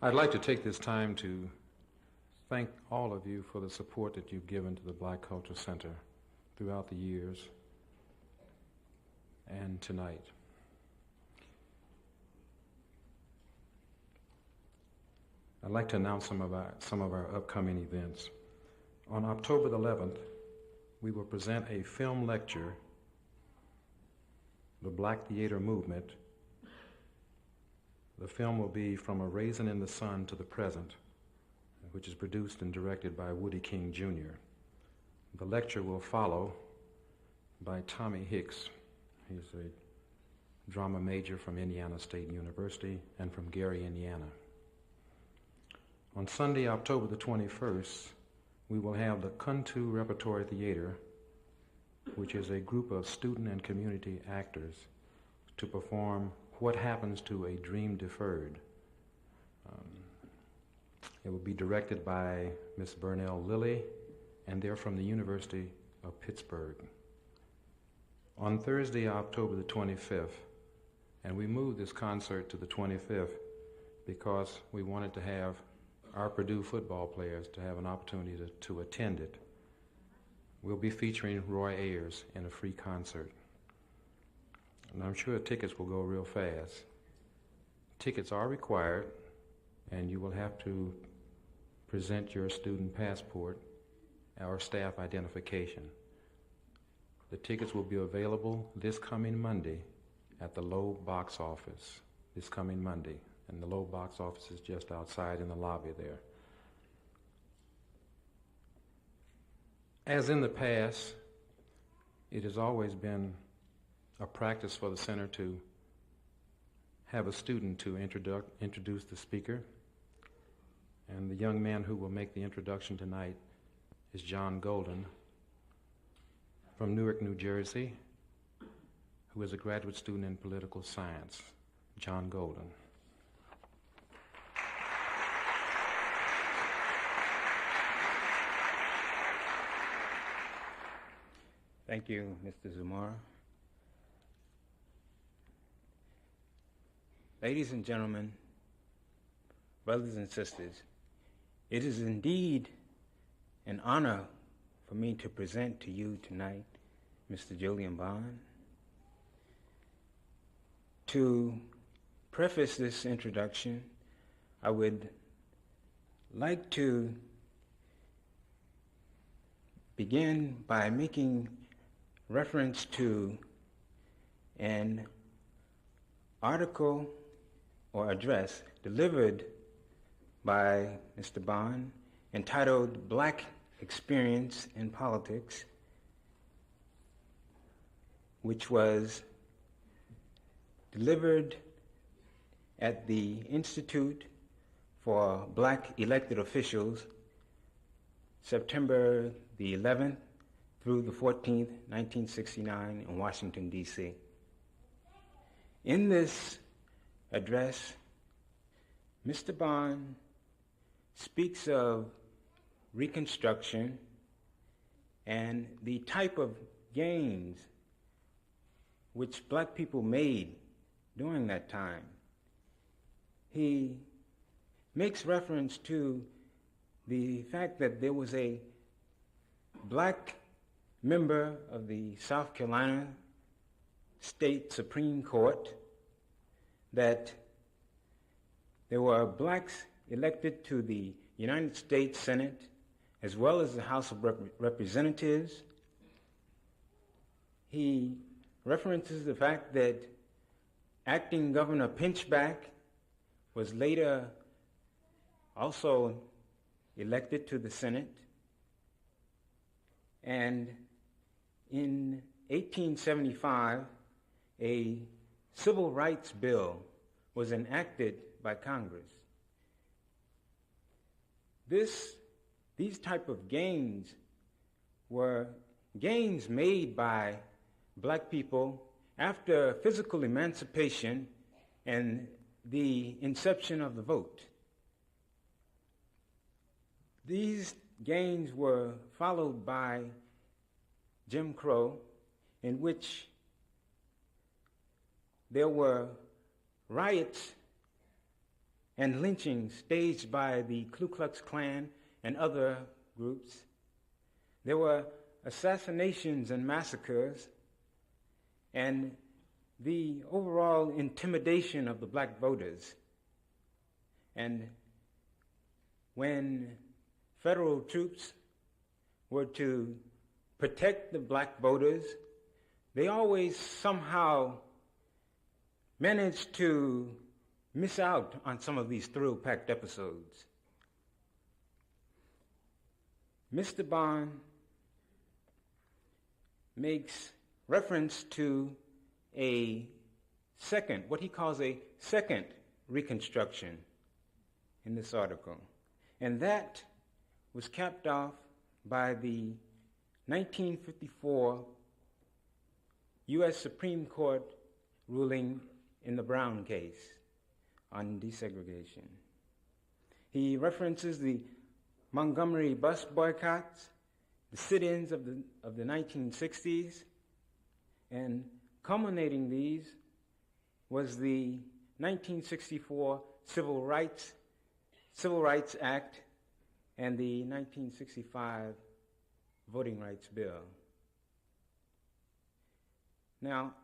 I'd like to take this time to thank all of you for the support that you've given to the Black Culture Center throughout the years and tonight. I'd like to announce some of our upcoming events. On October the 11th, we will present a film lecture, The Black Theater Movement. The film will be From a Raisin in the Sun to the Present, which is produced and directed by Woody King Jr. The lecture will follow by Tommy Hicks. He's a drama major from Indiana State University and from Gary, Indiana. On Sunday, October the 21st, we will have the Kuntu Repertory Theater, which is a group of student and community actors, to perform What Happens to a Dream Deferred. It will be directed by Miss Burnell Lilly, and they're from the University of Pittsburgh. On Thursday, October the 25th, and we moved this concert to the 25th because we wanted to have our Purdue football players to have an opportunity to attend it. We'll be featuring Roy Ayers in a free concert. And I'm sure tickets will go real fast. Tickets are required, and you will have to present your student passport or staff identification. The tickets will be available this coming Monday at the Loeb box office, this coming Monday. And the Loeb box office is just outside in the lobby there. As in the past, it has always been a practice for the center to have a student to introduce the speaker. And the young man who will make the introduction tonight is John Golden from Newark, New Jersey, who is a graduate student in political science. John Golden. Thank you, Mr. Zamora. Ladies and gentlemen, brothers and sisters, it is indeed an honor for me to present to you tonight Mr. Julian Bond. To preface this introduction, I would like to begin by making reference to an article or address delivered by Mr. Bond entitled Black Experience in Politics, which was delivered at the Institute for Black Elected Officials September the 11th through the 14th, 1969 in Washington, D.C. In this address, Mr. Bond speaks of Reconstruction and the type of gains which black people made during that time. He makes reference to the fact that there was a black member of the South Carolina State Supreme Court, that there were blacks elected to the United States Senate as well as the House of Representatives. He references the fact that acting Governor Pinchback was later also elected to the Senate. And in 1875, a civil rights bill was enacted by Congress. These type of gains were gains made by black people after physical emancipation and the inception of the vote. These gains were followed by Jim Crow, in which there were riots and lynchings staged by the Ku Klux Klan and other groups. There were assassinations and massacres, and the overall intimidation of the black voters. And when federal troops were to protect the black voters, they always somehow managed to miss out on some of these thrill-packed episodes. Mr. Bond makes reference to what he calls a second Reconstruction in this article. And that was capped off by the 1954 U.S. Supreme Court ruling in the Brown case on desegregation. He references the Montgomery bus boycotts, the sit-ins of the 1960s, and culminating these was the 1964 Civil Rights Act and the 1965 Voting Rights Bill. Now,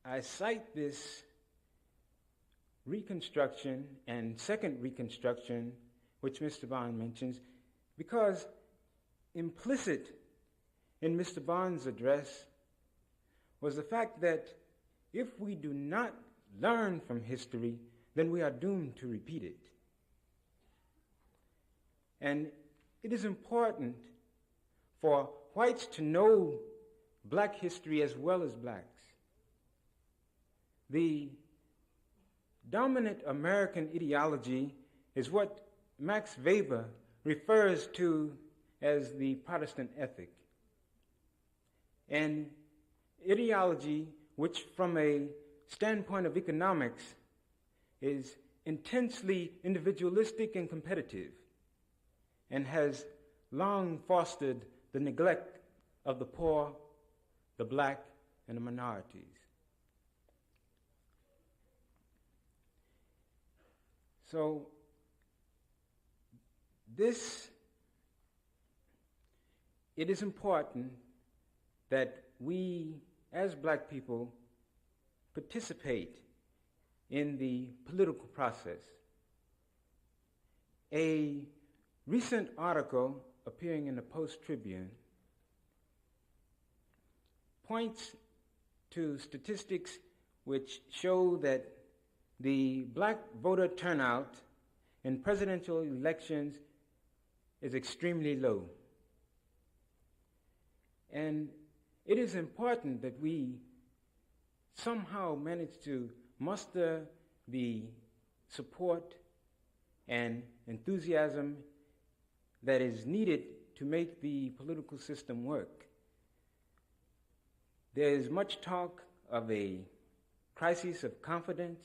I cite this Reconstruction and second Reconstruction, which Mr. Bond mentions, because implicit in Mr. Bond's address was the fact that if we do not learn from history, then we are doomed to repeat it. And it is important for whites to know black history as well as blacks. The dominant American ideology is what Max Weber refers to as the Protestant ethic. An ideology which, from a standpoint of economics, is intensely individualistic and competitive, and has long fostered the neglect of the poor, the black, and the minorities. So, it is important that we, as black people, participate in the political process. A recent article appearing in the Post-Tribune points to statistics which show that the black voter turnout in presidential elections is extremely low. And it is important that we somehow manage to muster the support and enthusiasm that is needed to make the political system work. There is much talk of a crisis of confidence.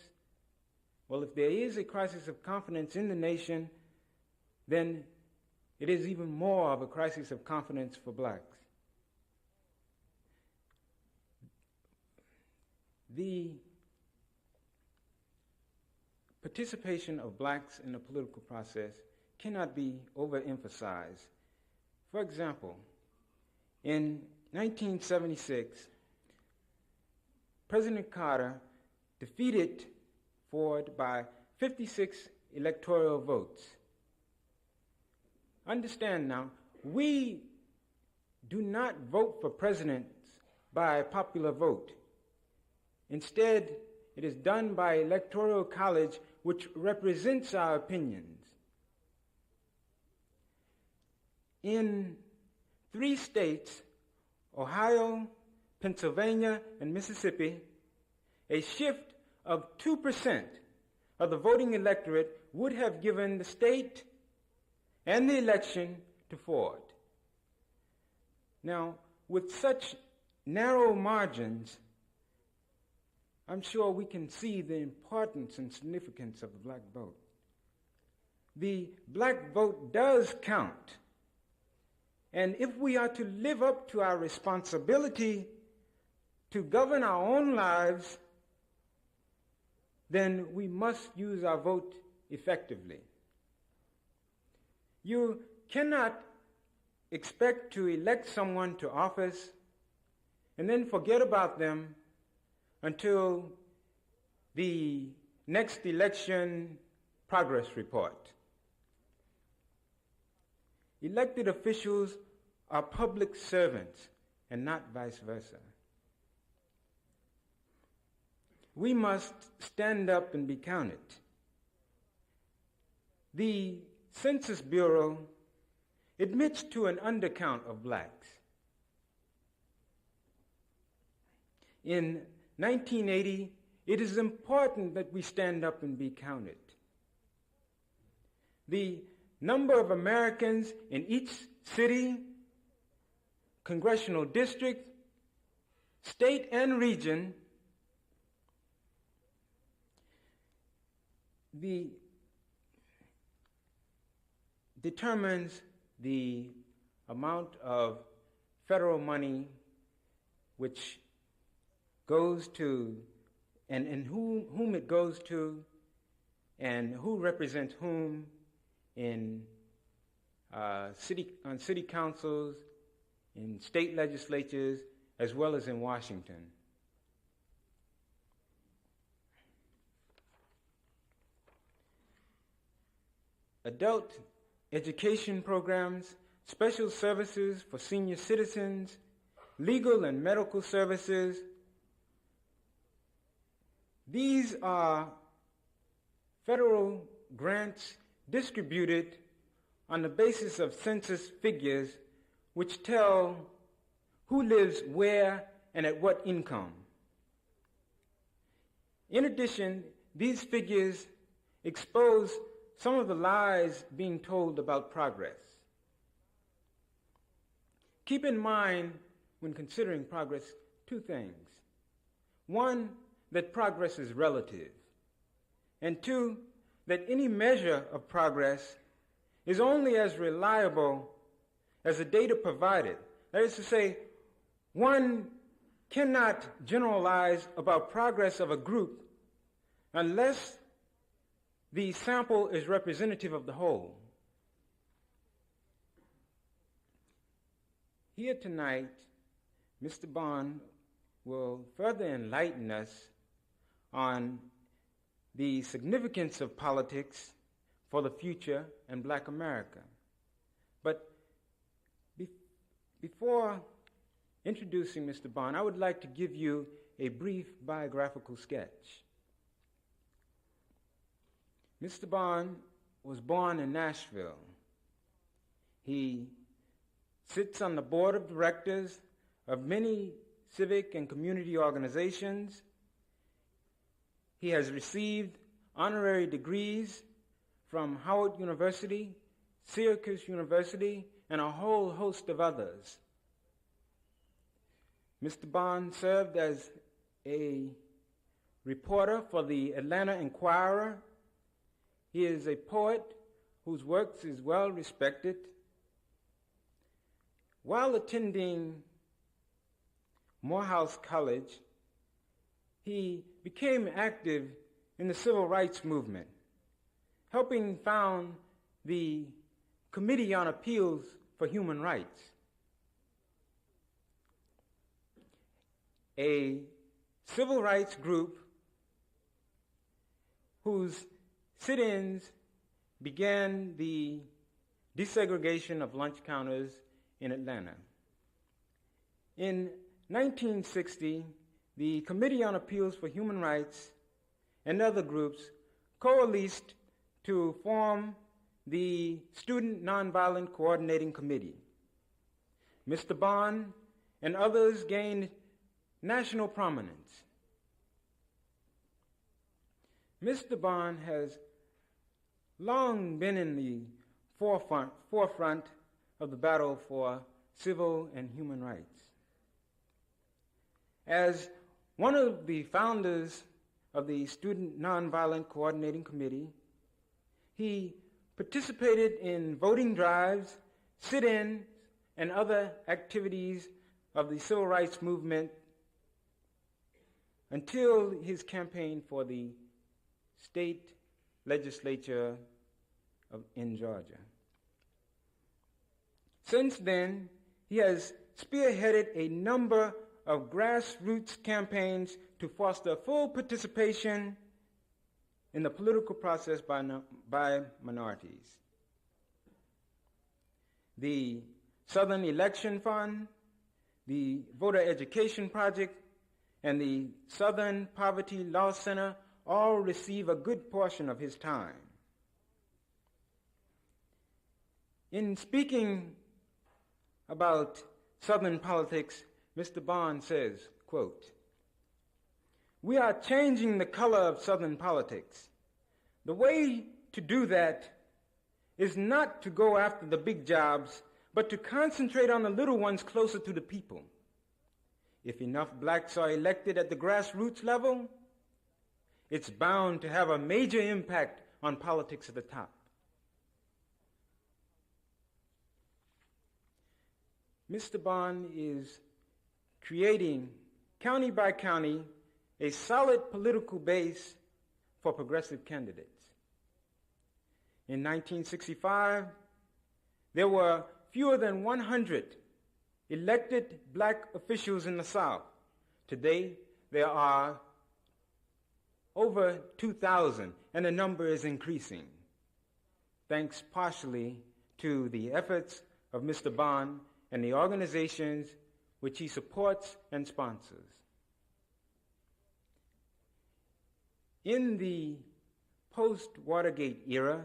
Well, if there is a crisis of confidence in the nation, then it is even more of a crisis of confidence for blacks. The participation of blacks in the political process cannot be overemphasized. For example, in 1976, President Carter defeated Ford by 56 electoral votes. Understand now, we do not vote for presidents by popular vote. Instead, it is done by electoral college, which represents our opinions. In 3 states, Ohio, Pennsylvania, and Mississippi, a shift of 2% of the voting electorate would have given the state and the election to Ford. Now, with such narrow margins, I'm sure we can see the importance and significance of the black vote. The black vote does count. And if we are to live up to our responsibility to govern our own lives, then we must use our vote effectively. You cannot expect to elect someone to office and then forget about them until the next election progress report. Elected officials are public servants and not vice versa. We must stand up and be counted. The Census Bureau admits to an undercount of blacks. In 1980, it is important that we stand up and be counted. The number of Americans in each city, congressional district, state, and region determines the amount of federal money which goes to, and whom it goes to, and who represents whom in on city councils, in state legislatures, as well as in Washington. Adult education programs, special services for senior citizens, legal and medical services. These are federal grants distributed on the basis of census figures which tell who lives where and at what income. In addition, these figures expose some of the lies being told about progress. Keep in mind, when considering progress, two things. One, that progress is relative. And two, that any measure of progress is only as reliable as the data provided. That is to say, one cannot generalize about progress of a group unless the sample is representative of the whole. Here tonight, Mr. Bond will further enlighten us on the significance of politics for the future in Black America. But before introducing Mr. Bond, I would like to give you a brief biographical sketch. Mr. Bond was born in Nashville. He sits on the board of directors of many civic and community organizations. He has received honorary degrees from Howard University, Syracuse University, and a whole host of others. Mr. Bond served as a reporter for the Atlanta Inquirer. He is a poet whose works is well respected. While attending Morehouse College, he became active in the civil rights movement, helping found the Committee on Appeals for Human Rights, a civil rights group whose sit-ins began the desegregation of lunch counters in Atlanta. In 1960, the Committee on Appeals for Human Rights and other groups coalesced to form the Student Nonviolent Coordinating Committee. Mr. Bond and others gained national prominence. Mr. Bond has long been in the forefront of the battle for civil and human rights. As one of the founders of the Student Nonviolent Coordinating Committee, he participated in voting drives, sit-ins, and other activities of the civil rights movement until his campaign for the state legislature in Georgia. Since then, he has spearheaded a number of grassroots campaigns to foster full participation in the political process by minorities. The Southern Election Fund, the Voter Education Project, and the Southern Poverty Law Center all receive a good portion of his time. In speaking about Southern politics, Mr. Bond says, quote, "We are changing the color of Southern politics. The way to do that is not to go after the big jobs, but to concentrate on the little ones closer to the people. If enough blacks are elected at the grassroots level, it's bound to have a major impact on politics at the top." Mr. Bond is creating, county by county, a solid political base for progressive candidates. In 1965, there were fewer than 100 elected black officials in the South. Today, there are over 2,000, and the number is increasing, thanks partially to the efforts of Mr. Bond and the organizations which he supports and sponsors. In the post-Watergate era,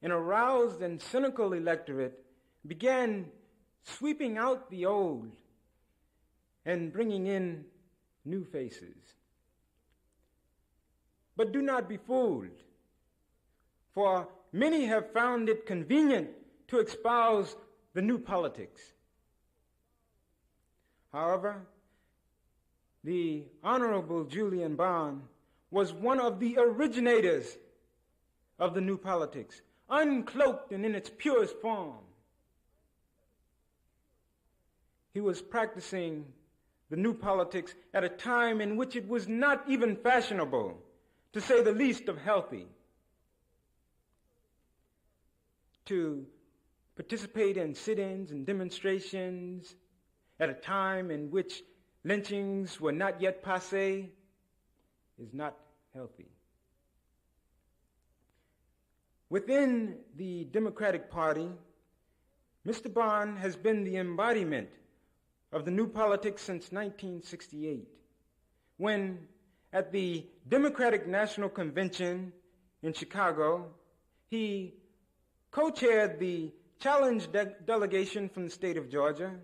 an aroused and cynical electorate began sweeping out the old and bringing in new faces. But do not be fooled, for many have found it convenient to espouse the new politics. However, the Honorable Julian Bond was one of the originators of the new politics, uncloaked and in its purest form. He was practicing the new politics at a time in which it was not even fashionable, to say the least of healthy, to participate in sit-ins and demonstrations at a time in which lynchings were not yet passé is not healthy. Within the Democratic Party, Mr. Bond has been the embodiment of the new politics since 1968, when at the Democratic National Convention in Chicago, he co-chaired the challenge delegation from the state of Georgia,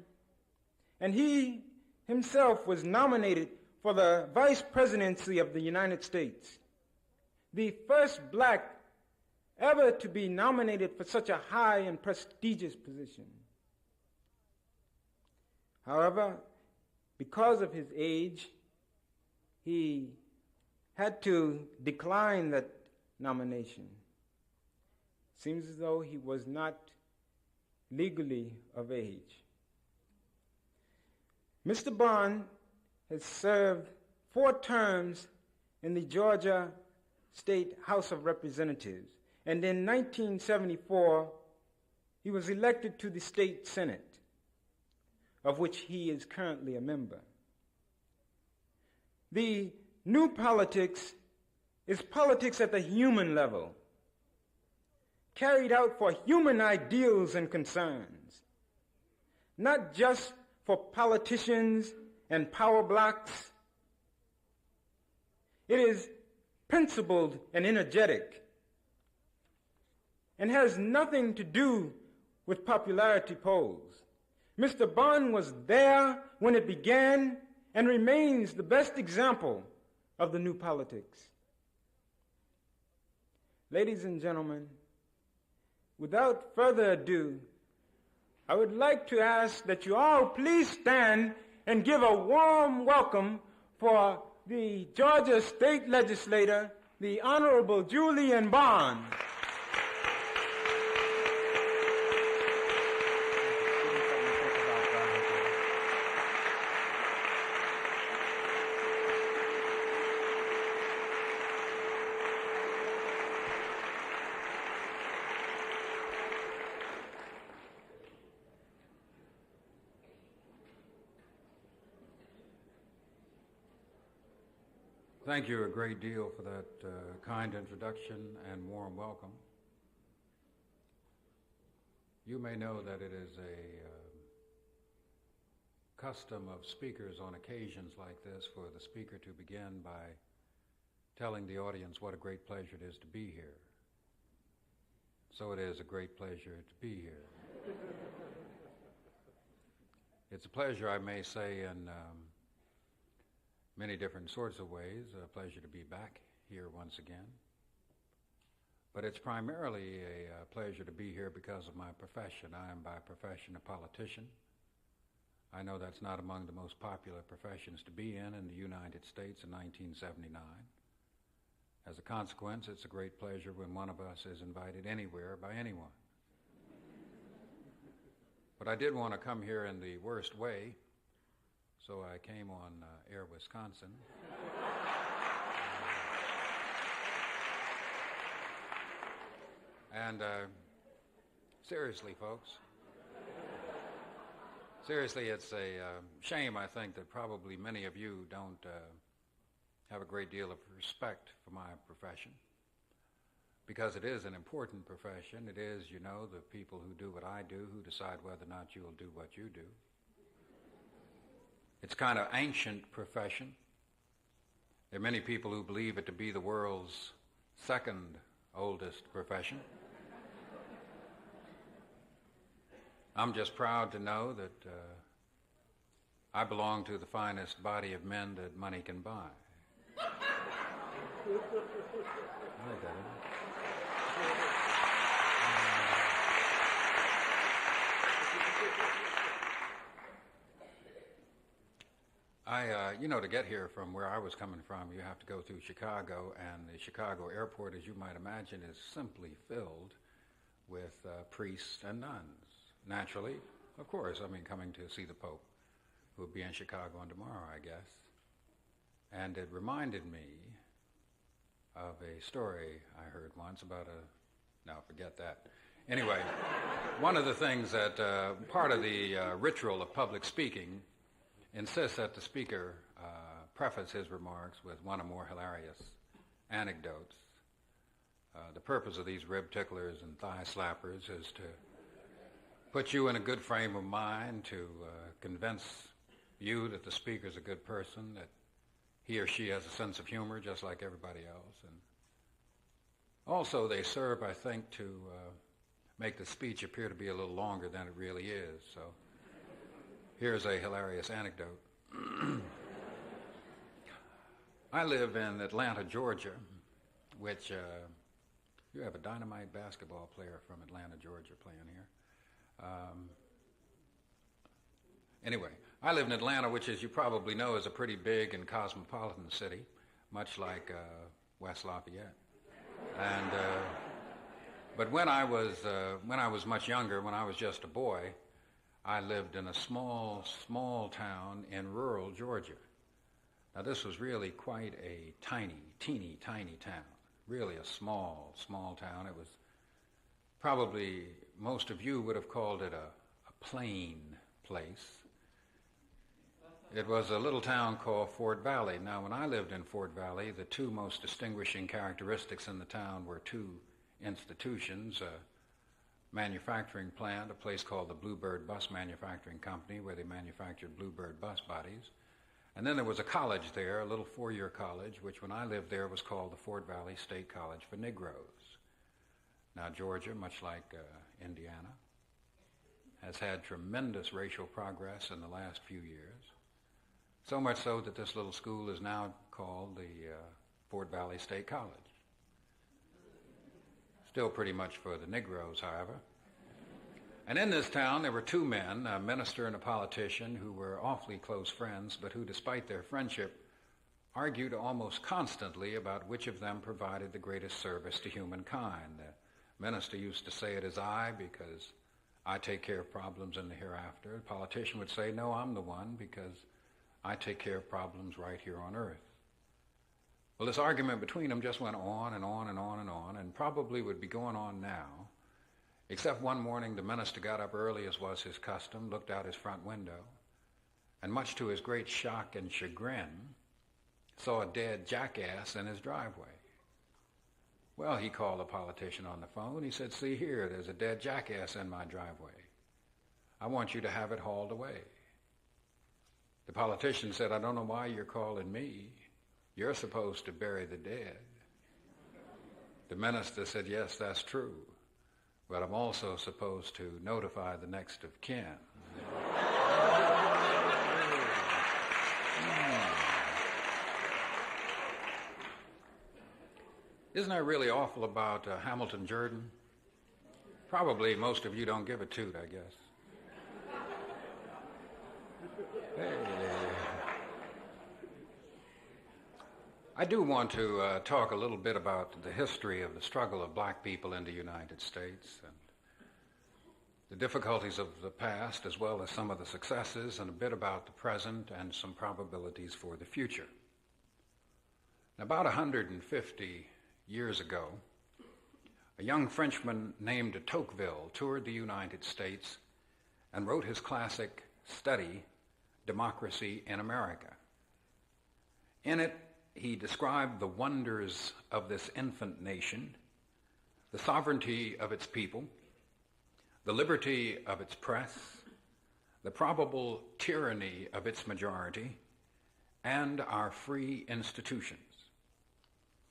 and he himself was nominated for the vice presidency of the United States, the first black ever to be nominated for such a high and prestigious position. However, because of his age, he had to decline that nomination. Seems as though he was not legally of age. Mr. Bond has served 4 terms in the Georgia State House of Representatives, and in 1974, he was elected to the state Senate, of which he is currently a member. The new politics is politics at the human level, carried out for human ideals and concerns, not just for politicians and power blocks. It is principled and energetic, and has nothing to do with popularity polls. Mr. Bond was there when it began and remains the best example of the new politics. Ladies and gentlemen, without further ado, I would like to ask that you all please stand and give a warm welcome for the Georgia State Legislator, the Honorable Julian Bond. Thank you a great deal for that kind introduction and warm welcome. You may know that it is a custom of speakers on occasions like this for the speaker to begin by telling the audience what a great pleasure it is to be here. So it is a great pleasure to be here. It's a pleasure, I may say, in many different sorts of ways. A pleasure to be back here once again. But it's primarily a pleasure to be here because of my profession. I am by profession a politician. I know that's not among the most popular professions to be in the United States in 1979. As a consequence, it's a great pleasure when one of us is invited anywhere by anyone. But I did want to come here in the worst way, so I came on Air Wisconsin. And seriously, folks, it's a shame, I think, that probably many of you don't have a great deal of respect for my profession, because it is an important profession. It is, you know, the people who do what I do who decide whether or not you'll do what you do. It's kind of ancient profession. There are many people who believe it to be the world's second oldest profession. I'm just proud to know that I belong to the finest body of men that money can buy. To get here from where I was coming from, you have to go through Chicago, and the Chicago airport, as you might imagine, is simply filled with priests and nuns. Naturally, of course, coming to see the Pope, who will be in Chicago on tomorrow, I guess. And it reminded me of a story I heard once about no, forget that. Anyway, one of the things that part of the ritual of public speaking insists that the speaker preface his remarks with one or more hilarious anecdotes. The purpose of these rib ticklers and thigh slappers is to put you in a good frame of mind, to convince you that the speaker's a good person, that he or she has a sense of humor just like everybody else. And also they serve, I think, to make the speech appear to be a little longer than it really is. So here's a hilarious anecdote. I live in Atlanta, Georgia, which you have a dynamite basketball player from Atlanta, Georgia playing here. Anyway, I live in Atlanta, which, as you probably know, is a pretty big and cosmopolitan city, much like West Lafayette. And but when I was much younger, when I was just a boy, I lived in a small town in rural Georgia. Now, this was really quite a teeny tiny town, really a small town. It was probably, most of you would have called it a plain place. It was a little town called Fort Valley. Now, when I lived in Fort Valley, the two most distinguishing characteristics in the town were two institutions, a manufacturing plant, a place called the Bluebird Bus Manufacturing Company, where they manufactured Bluebird bus bodies. And then there was a college there, a little four-year college, which when I lived there was called the Fort Valley State College for Negroes. Now, Georgia, much like Indiana, has had tremendous racial progress in the last few years, so much so that this little school is now called the Fort Valley State College. Still pretty much for the Negroes, however. And in this town, there were two men, a minister and a politician, who were awfully close friends, but who, despite their friendship, argued almost constantly about which of them provided the greatest service to humankind. The minister used to say, "It is I, because I take care of problems in the hereafter." The politician would say, "No, I'm the one, because I take care of problems right here on earth." Well, this argument between them just went on and on and on and on, and probably would be going on now, except one morning the minister got up early, as was his custom, looked out his front window, and much to his great shock and chagrin, saw a dead jackass in his driveway. Well, he called a politician on the phone. He said, "See here, there's a dead jackass in my driveway. I want you to have it hauled away." The politician said, "I don't know why you're calling me. You're supposed to bury the dead." The minister said, "Yes, that's true, but I'm also supposed to notify the next of kin." Isn't that really awful about Hamilton Jordan? Probably most of you don't give a toot, I guess. Hey. I do want to talk a little bit about the history of the struggle of black people in the United States and the difficulties of the past, as well as some of the successes, and a bit about the present and some probabilities for the future. About 150 years ago, a young Frenchman named de Tocqueville toured the United States and wrote his classic study, Democracy in America. In it, he described the wonders of this infant nation, the sovereignty of its people, the liberty of its press, the probable tyranny of its majority, and our free institutions.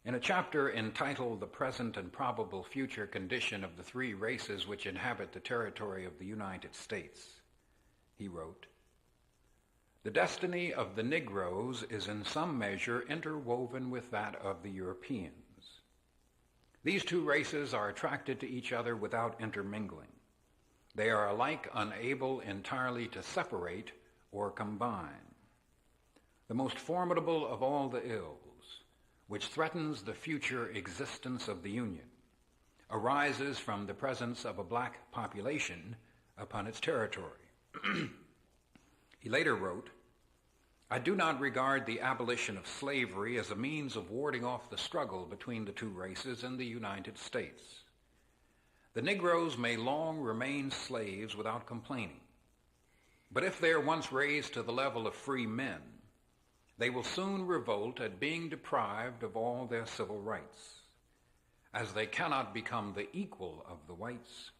In a chapter entitled "The Present and Probable Future Condition of the Three Races Which Inhabit the Territory of the United States," he wrote, "The destiny of the Negroes is in some measure interwoven with that of the Europeans. These two races are attracted to each other without intermingling. They are alike unable entirely to separate or combine. The most formidable of all the ills, which threatens the future existence of the Union, arises from the presence of a black population upon its territory." He later wrote, "I do not regard the abolition of slavery as a means of warding off the struggle between the two races in the United States. The Negroes may long remain slaves without complaining, but if they are once raised to the level of free men, they will soon revolt at being deprived of all their civil rights. As they cannot become the equal of the whites,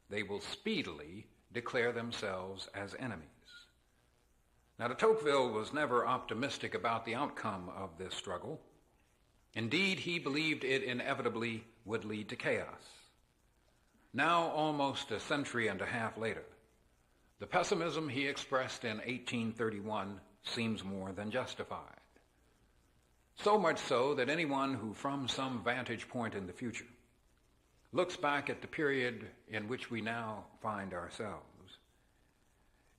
they will speedily declare themselves as enemies." Now, de Tocqueville was never optimistic about the outcome of this struggle. Indeed, he believed it inevitably would lead to chaos. Now, almost a century and a half later, the pessimism he expressed in 1831 seems more than justified. So much so that anyone who, from some vantage point in the future, looks back at the period in which we now find ourselves,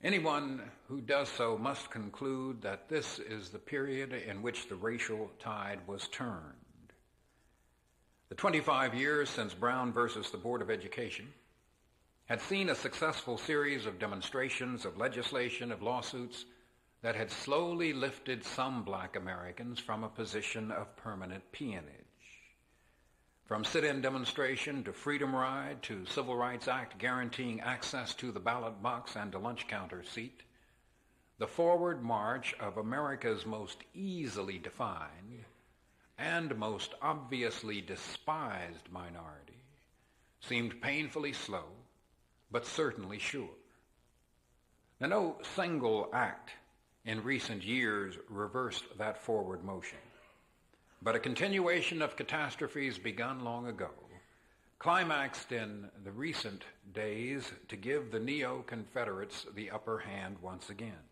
anyone who does so must conclude that this is the period in which the racial tide was turned. The 25 years since Brown versus the Board of Education had seen a successful series of demonstrations, of legislation, of lawsuits that had slowly lifted some black Americans from a position of permanent peonage. From sit-in demonstration to Freedom Ride to Civil Rights Act guaranteeing access to the ballot box and a lunch counter seat, the forward march of America's most easily defined and most obviously despised minority seemed painfully slow, but certainly sure. Now, no single act in recent years reversed that forward motion, but a continuation of catastrophes begun long ago, climaxed in the recent days to give the neo-Confederates the upper hand once again.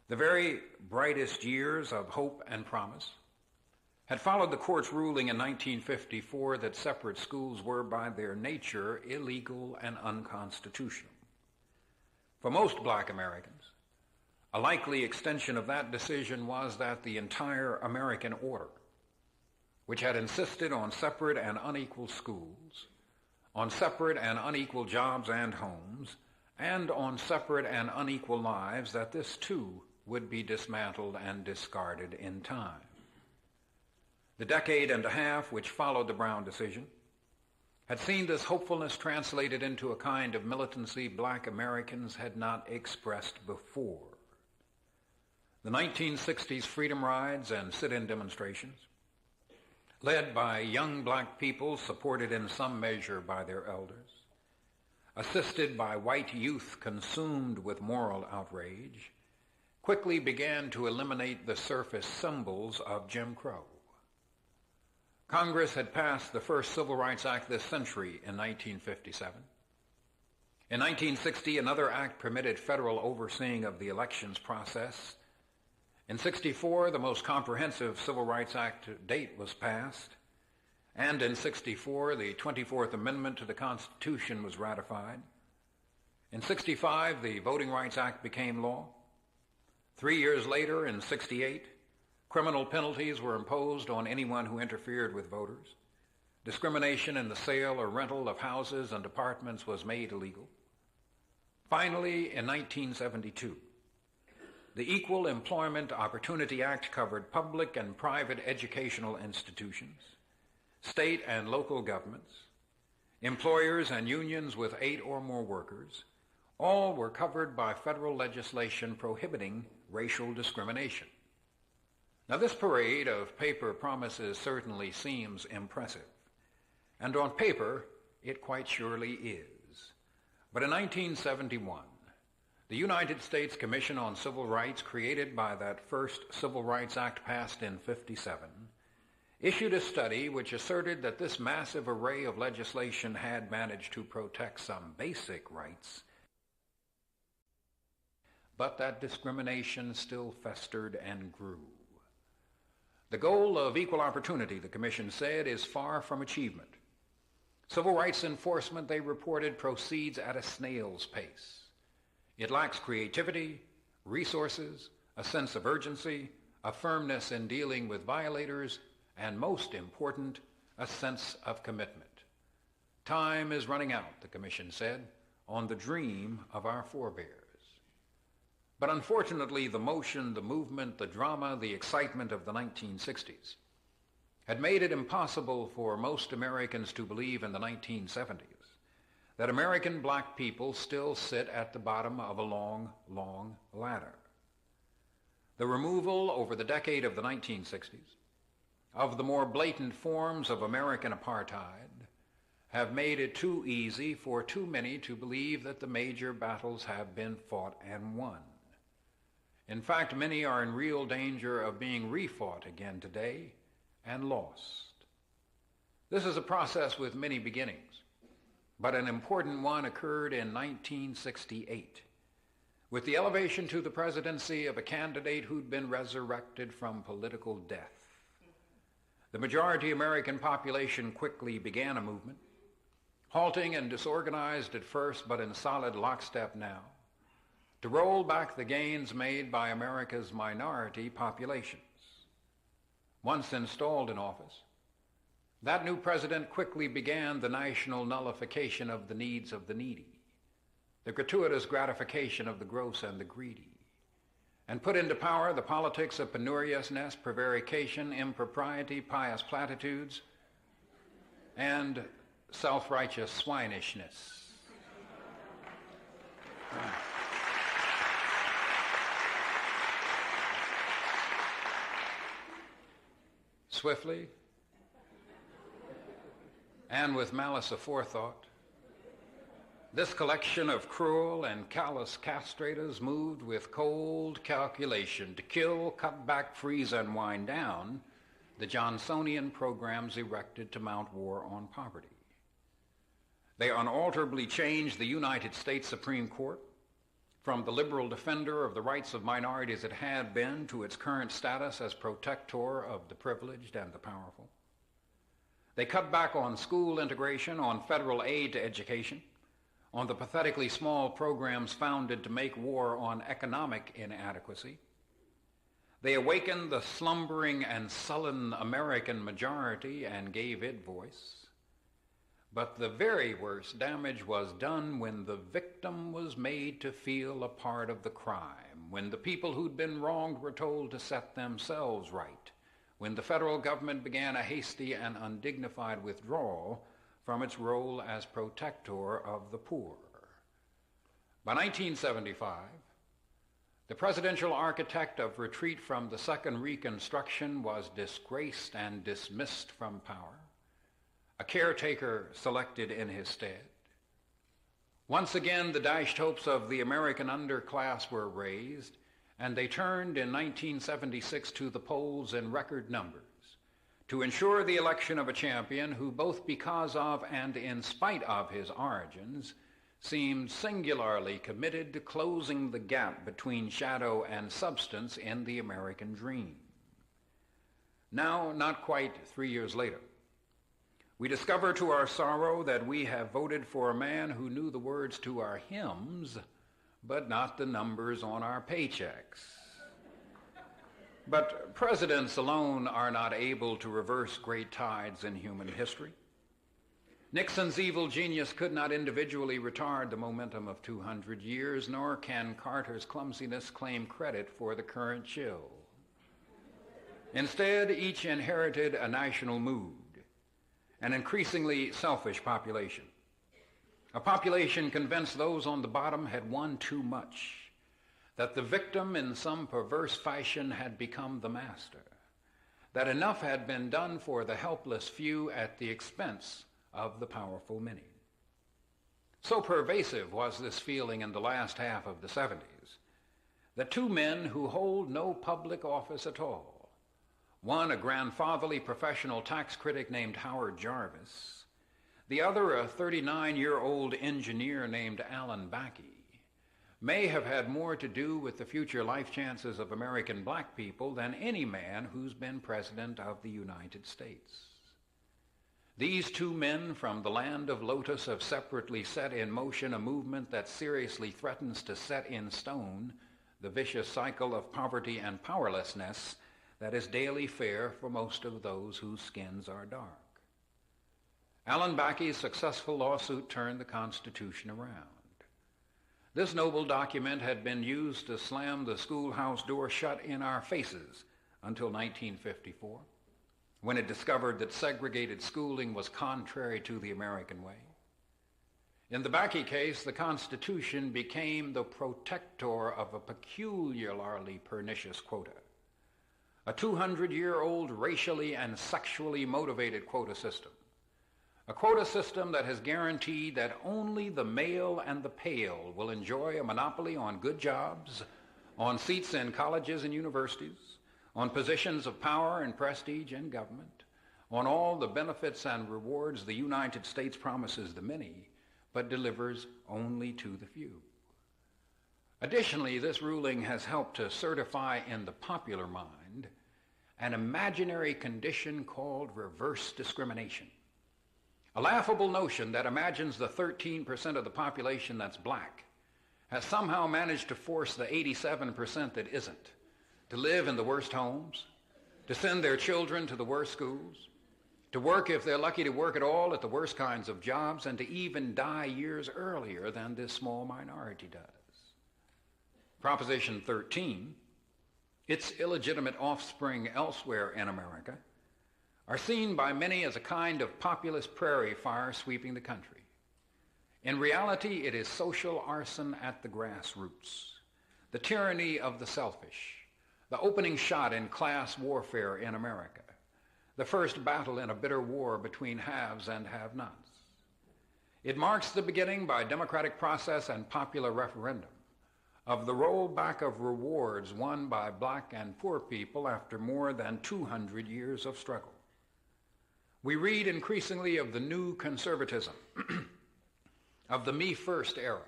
The very brightest years of hope and promise had followed the court's ruling in 1954 that separate schools were by their nature illegal and unconstitutional. For most black Americans, a likely extension of that decision was that the entire American order, which had insisted on separate and unequal schools, on separate and unequal jobs and homes, and on separate and unequal lives, that this too would be dismantled and discarded in time. The decade and a half which followed the Brown decision had seen this hopefulness translated into a kind of militancy black Americans had not expressed before. the 1960s freedom rides and sit-in demonstrations, led by young black people supported in some measure by their elders, assisted by white youth consumed with moral outrage, quickly began to eliminate the surface symbols of Jim Crow. Congress had passed the first Civil Rights Act this century in 1957. In 1960, another act permitted federal overseeing of the elections process. In 64, the most comprehensive Civil Rights Act to date was passed. And in 64, the 24th Amendment to the Constitution was ratified. In 65, the Voting Rights Act became law. 3 years later, in 68, criminal penalties were imposed on anyone who interfered with voters. Discrimination in the sale or rental of houses and apartments was made illegal. Finally, in 1972, the Equal Employment Opportunity Act covered public and private educational institutions, state and local governments, employers and unions with 8 or more workers. All were covered by federal legislation prohibiting racial discrimination. Now, this parade of paper promises certainly seems impressive, and on paper, it quite surely is. But in 1971, the United States Commission on Civil Rights, created by that first Civil Rights Act passed in 57, issued a study which asserted that this massive array of legislation had managed to protect some basic rights, but that discrimination still festered and grew. The goal of equal opportunity, the Commission said, is far from achievement. Civil rights enforcement, they reported, proceeds at a snail's pace. It lacks creativity, resources, a sense of urgency, a firmness in dealing with violators, and most important, a sense of commitment. Time is running out, the Commission said, on the dream of our forebears. But unfortunately, the motion, the movement, the drama, the excitement of the 1960s had made it impossible for most Americans to believe in the 1970s that American black people still sit at the bottom of a long, long ladder. The removal over the decade of the 1960s of the more blatant forms of American apartheid have made it too easy for too many to believe that the major battles have been fought and won. In fact, many are in real danger of being refought again today and lost. This is a process with many beginnings, but an important one occurred in 1968 with the elevation to the presidency of a candidate who'd been resurrected from political death. The majority American population quickly began a movement, halting and disorganized at first, but in solid lockstep now, to roll back the gains made by America's minority populations. Once installed in office, that new president quickly began the national nullification of the needs of the needy, the gratuitous gratification of the gross and the greedy, and put into power the politics of penuriousness, prevarication, impropriety, pious platitudes, and self-righteous swinishness. Swiftly, and with malice aforethought, this collection of cruel and callous castrators moved with cold calculation to kill, cut back, freeze, and wind down the Johnsonian programs erected to mount war on poverty. They unalterably changed the United States Supreme Court from the liberal defender of the rights of minorities it had been to its current status as protector of the privileged and the powerful. They cut back on school integration, on federal aid to education, on the pathetically small programs founded to make war on economic inadequacy. They awakened the slumbering and sullen American majority and gave it voice. But the very worst damage was done when the victim was made to feel a part of the crime, when the people who'd been wronged were told to set themselves right, when the federal government began a hasty and undignified withdrawal from its role as protector of the poor. By 1975, The presidential architect of retreat from the Second Reconstruction was disgraced and dismissed from power. A caretaker selected in his stead. Once again, the dashed hopes of the American underclass were raised, and they turned in 1976 to the polls in record numbers to ensure the election of a champion who, both because of and in spite of his origins, seemed singularly committed to closing the gap between shadow and substance in the American dream. Now, not quite 3 years later, we discover to our sorrow that we have voted for a man who knew the words to our hymns, but not the numbers on our paychecks. But presidents alone are not able to reverse great tides in human history. Nixon's evil genius could not individually retard the momentum of 200 years, nor can Carter's clumsiness claim credit for the current chill. Instead, each inherited a national mood, an increasingly selfish population, a population convinced those on the bottom had won too much, that the victim in some perverse fashion had become the master, that enough had been done for the helpless few at the expense of the powerful many. So pervasive was this feeling in the last half of the 70s that two men who hold no public office at all, one a grandfatherly professional tax critic named Howard Jarvis, the other a 39-year-old engineer named Alan Backey, may have had more to do with the future life chances of American black people than any man who's been president of the United States. These two men from the land of Lotus have separately set in motion a movement that seriously threatens to set in stone the vicious cycle of poverty and powerlessness that is daily fare for most of those whose skins are dark. Alan Backey's successful lawsuit turned the Constitution around. This noble document had been used to slam the schoolhouse door shut in our faces until 1954, when it discovered that segregated schooling was contrary to the American way. In the Backey case, the Constitution became the protector of a peculiarly pernicious quota, a 200-year-old racially and sexually motivated quota system. A quota system that has guaranteed that only the male and the pale will enjoy a monopoly on good jobs, on seats in colleges and universities, on positions of power and prestige in government, on all the benefits and rewards the United States promises the many, but delivers only to the few. Additionally, this ruling has helped to certify in the popular mind an imaginary condition called reverse discrimination. A laughable notion that imagines the 13% of the population that's black has somehow managed to force the 87% that isn't to live in the worst homes, to send their children to the worst schools, to work, if they're lucky to work at all, at the worst kinds of jobs, and to even die years earlier than this small minority does. Proposition 13, its illegitimate offspring elsewhere in America, are seen by many as a kind of populist prairie fire sweeping the country. In reality, it is social arson at the grassroots, the tyranny of the selfish, the opening shot in class warfare in America, the first battle in a bitter war between haves and have-nots. It marks the beginning, by democratic process and popular referendum, of the rollback of rewards won by black and poor people after more than 200 years of struggle. We read increasingly of the new conservatism, of the me-first era,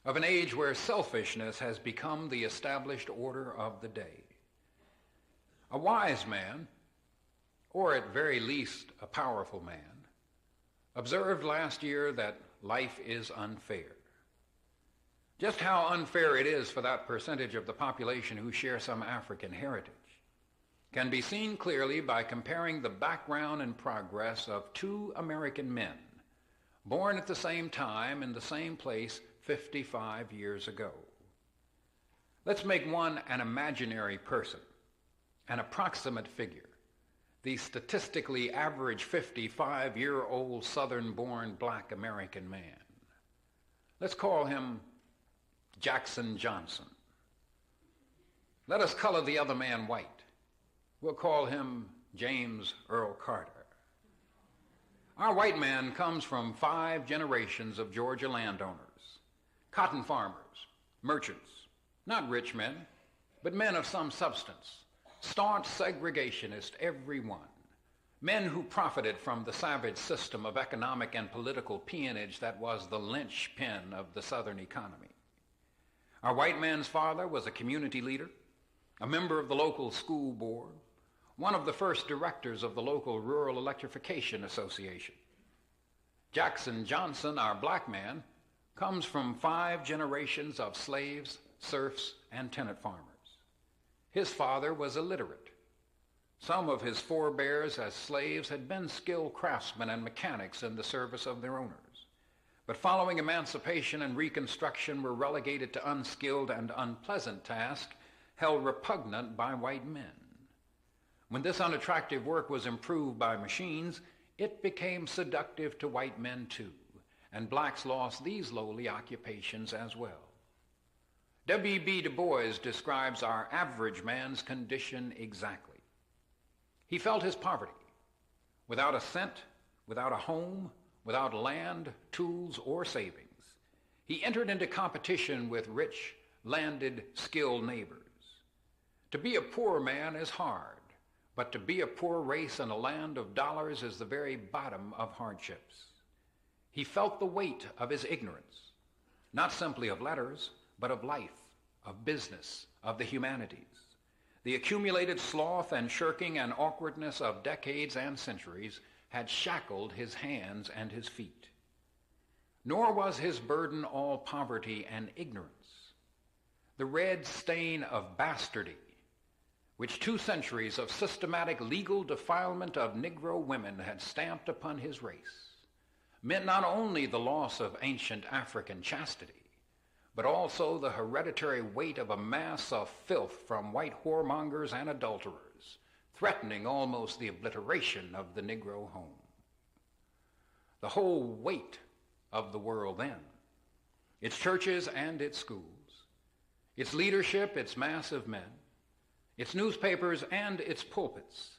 of an age where selfishness has become the established order of the day. A wise man, or at very least a powerful man, observed last year that life is unfair. Just how unfair it is for that percentage of the population who share some African heritage can be seen clearly by comparing the background and progress of two American men born at the same time in the same place 55 years ago. Let's make one an imaginary person, an approximate figure, the statistically average 55-year-old Southern-born black American man. Let's call him Jackson Johnson, Let us color the other man white. We'll call him James Earl Carter. Our white man comes from 5 generations of Georgia landowners, cotton farmers, merchants, not rich men, but men of some substance, staunch segregationist every one, men who profited from the savage system of economic and political peonage that was the linchpin of the Southern economy. Our white man's father was a community leader, a member of the local school board, one of the first directors of the local Rural Electrification Association. Jackson Johnson, our black man, comes from 5 generations of slaves, serfs, and tenant farmers. His father was illiterate. Some of his forebears as slaves had been skilled craftsmen and mechanics in the service of their owners, but following emancipation and Reconstruction were relegated to unskilled and unpleasant tasks held repugnant by white men. When this unattractive work was improved by machines, it became seductive to white men too, and blacks lost these lowly occupations as well. W.B. Du Bois describes our average man's condition exactly. He felt his poverty, without a cent, without a home, without land, tools, or savings. He entered into competition with rich, landed, skilled neighbors. To be a poor man is hard, but to be a poor race in a land of dollars is the very bottom of hardships. He felt the weight of his ignorance, not simply of letters, but of life, of business, of the humanities. The accumulated sloth and shirking and awkwardness of decades and centuries had shackled his hands and his feet. Nor was his burden all poverty and ignorance. The red stain of bastardy, which 2 centuries of systematic legal defilement of Negro women had stamped upon his race, meant not only the loss of ancient African chastity, but also the hereditary weight of a mass of filth from white whoremongers and adulterers, threatening almost the obliteration of the Negro home. The whole weight of the world then, its churches and its schools, its leadership, its mass of men, its newspapers and its pulpits,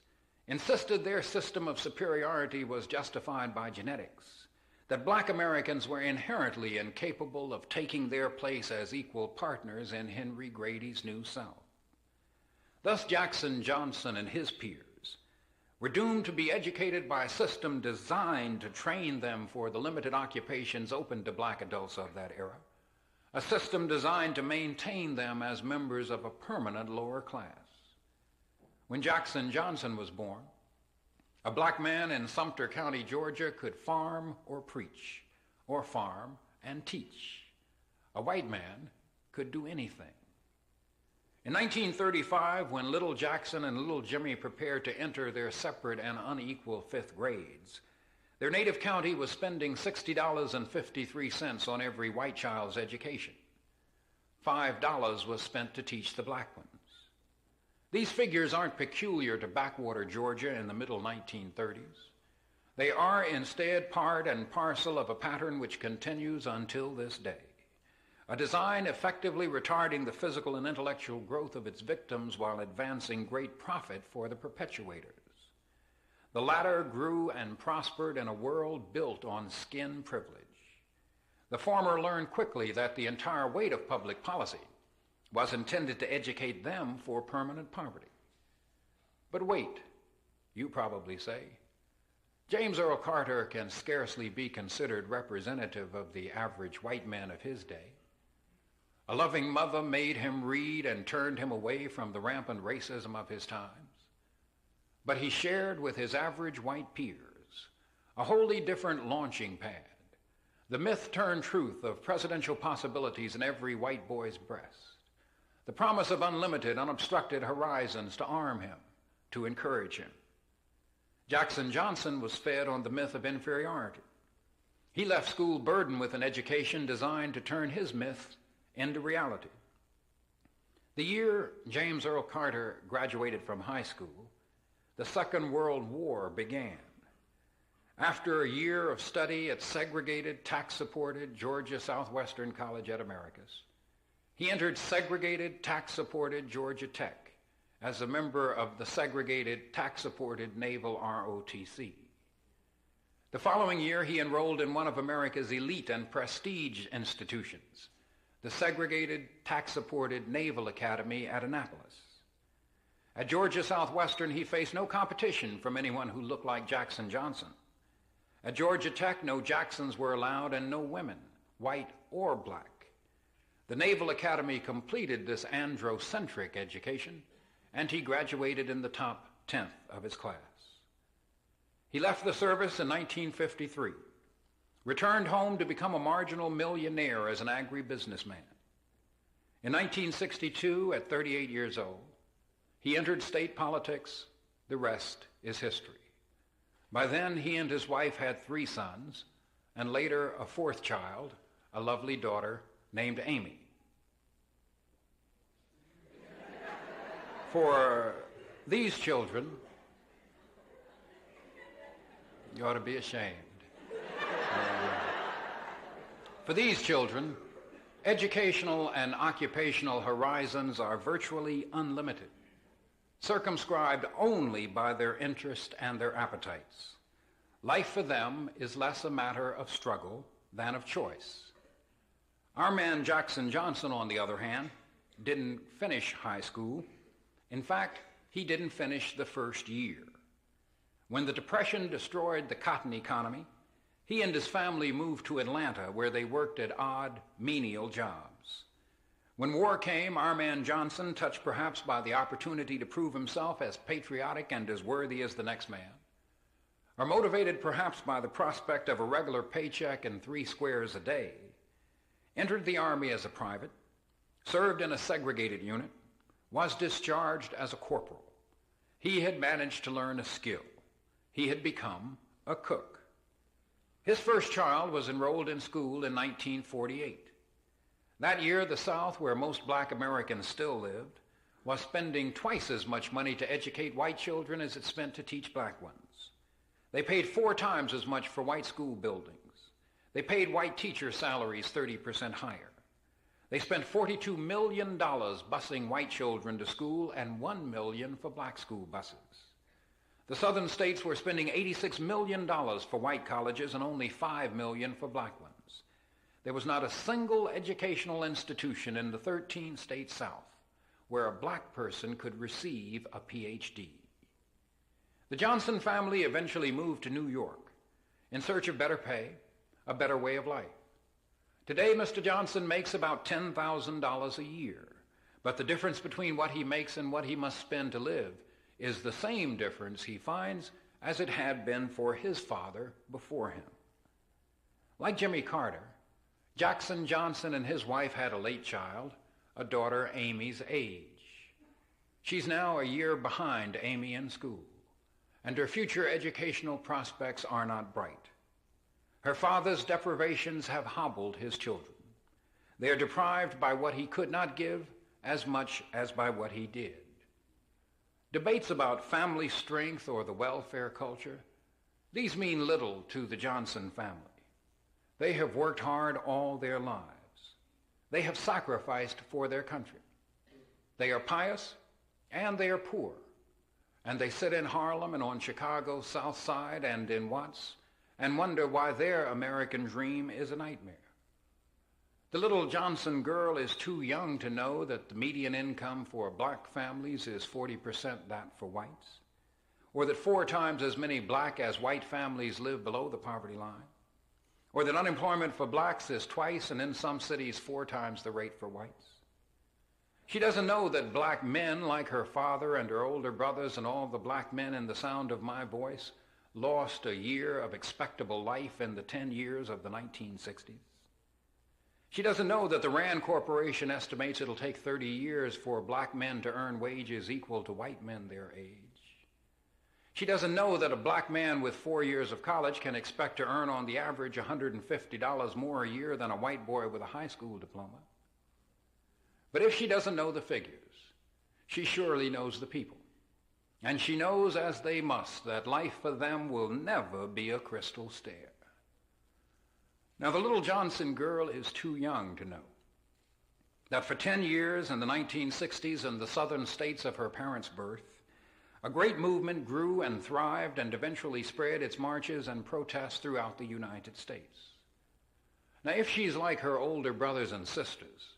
insisted their system of superiority was justified by genetics, that black Americans were inherently incapable of taking their place as equal partners in Henry Grady's New South. Thus Jackson Johnson and his peers were doomed to be educated by a system designed to train them for the limited occupations open to black adults of that era, a system designed to maintain them as members of a permanent lower class. When Jackson Johnson was born, a black man in Sumter County, Georgia, could farm or preach, or farm and teach. A white man could do anything. In 1935, when little Jackson and little Jimmy prepared to enter their separate and unequal 5th grades, their native county was spending $60.53 on every white child's education. $5 was spent to teach the black ones. These figures aren't peculiar to backwater Georgia in the middle 1930s. They are instead part and parcel of a pattern which continues until this day, a design effectively retarding the physical and intellectual growth of its victims while advancing great profit for the perpetuators. The latter grew and prospered in a world built on skin privilege. The former learned quickly that the entire weight of public policy was intended to educate them for permanent poverty. But wait, you probably say. James Earl Carter can scarcely be considered representative of the average white man of his day. A loving mother made him read and turned him away from the rampant racism of his times. But he shared with his average white peers a wholly different launching pad, the myth-turned-truth of presidential possibilities in every white boy's breast, the promise of unlimited, unobstructed horizons to arm him, to encourage him. Jackson Johnson was fed on the myth of inferiority. He left school burdened with an education designed to turn his myth into reality. The year James Earl Carter graduated from high school, the Second World War began. After a year of study at segregated, tax-supported Georgia Southwestern College at Americus, He entered segregated, tax-supported Georgia Tech as a member of the segregated, tax-supported Naval ROTC. The following year, he enrolled in one of America's elite and prestige institutions, the segregated, tax-supported Naval Academy at Annapolis. At Georgia Southwestern, he faced no competition from anyone who looked like Jackson Johnson. At Georgia Tech, no Jacksons were allowed and no women, white or black. The Naval Academy completed this androcentric education, and he graduated in the top 10th of his class. He left the service in 1953, returned home to become a marginal millionaire as an agribusinessman. In 1962, at 38 years old, he entered state politics. The rest is history. By then, he and his wife had 3 sons, and later a 4th child, a lovely daughter named Amy. For these children, you ought to be ashamed. For these children, educational and occupational horizons are virtually unlimited, circumscribed only by their interest and their appetites. Life for them is less a matter of struggle than of choice. Our man Jackson Johnson, on the other hand, didn't finish high school. In fact, he didn't finish the first year. When the Depression destroyed the cotton economy, he and his family moved to Atlanta, where they worked at odd, menial jobs. When war came, our man Johnson, touched perhaps by the opportunity to prove himself as patriotic and as worthy as the next man, or motivated perhaps by the prospect of a regular paycheck and 3 squares a day, entered the Army as a private, served in a segregated unit, was discharged as a corporal. He had managed to learn a skill. He had become a cook. His first child was enrolled in school in 1948. That year, the South, where most black Americans still lived, was spending twice as much money to educate white children as it spent to teach black ones. They paid 4 times as much for white school buildings. They paid white teacher salaries 30% higher. They spent $42 million busing white children to school and $1 million for black school buses. The southern states were spending $86 million for white colleges and only $5 million for black ones. There was not a single educational institution in the 13-state South where a black person could receive a PhD. The Johnson family eventually moved to New York in search of better pay, a better way of life. Today, Mr. Johnson makes about $10,000 a year, but the difference between what he makes and what he must spend to live is the same difference he finds as it had been for his father before him. Like Jimmy Carter, Jackson Johnson and his wife had a late child, a daughter Amy's age. She's now a year behind Amy in school, and her future educational prospects are not bright. Her father's deprivations have hobbled his children. They are deprived by what he could not give as much as by what he did. Debates about family strength or the welfare culture, these mean little to the Johnson family. They have worked hard all their lives. They have sacrificed for their country. They are pious and they are poor. And they sit in Harlem and on Chicago's South Side and in Watts and wonder why their American dream is a nightmare. The little Johnson girl is too young to know that the median income for black families is 40% that for whites, or that 4 times as many black as white families live below the poverty line, or that unemployment for blacks is twice and in some cities 4 times the rate for whites. She doesn't know that black men like her father and her older brothers and all the black men in the sound of my voice lost a year of expectable life in the 10 years of the 1960s. She doesn't know that the Rand Corporation estimates it'll take 30 years for black men to earn wages equal to white men their age. She doesn't know that a black man with 4 years of college can expect to earn on the average $150 more a year than a white boy with a high school diploma. But if she doesn't know the figures, she surely knows the people. And she knows, as they must, that life for them will never be a crystal stair. Now, the little Johnson girl is too young to know. that for 10 years in the 1960s in the southern states of her parents' birth, a great movement grew and thrived and eventually spread its marches and protests throughout the United States. Now, if she's like her older brothers and sisters,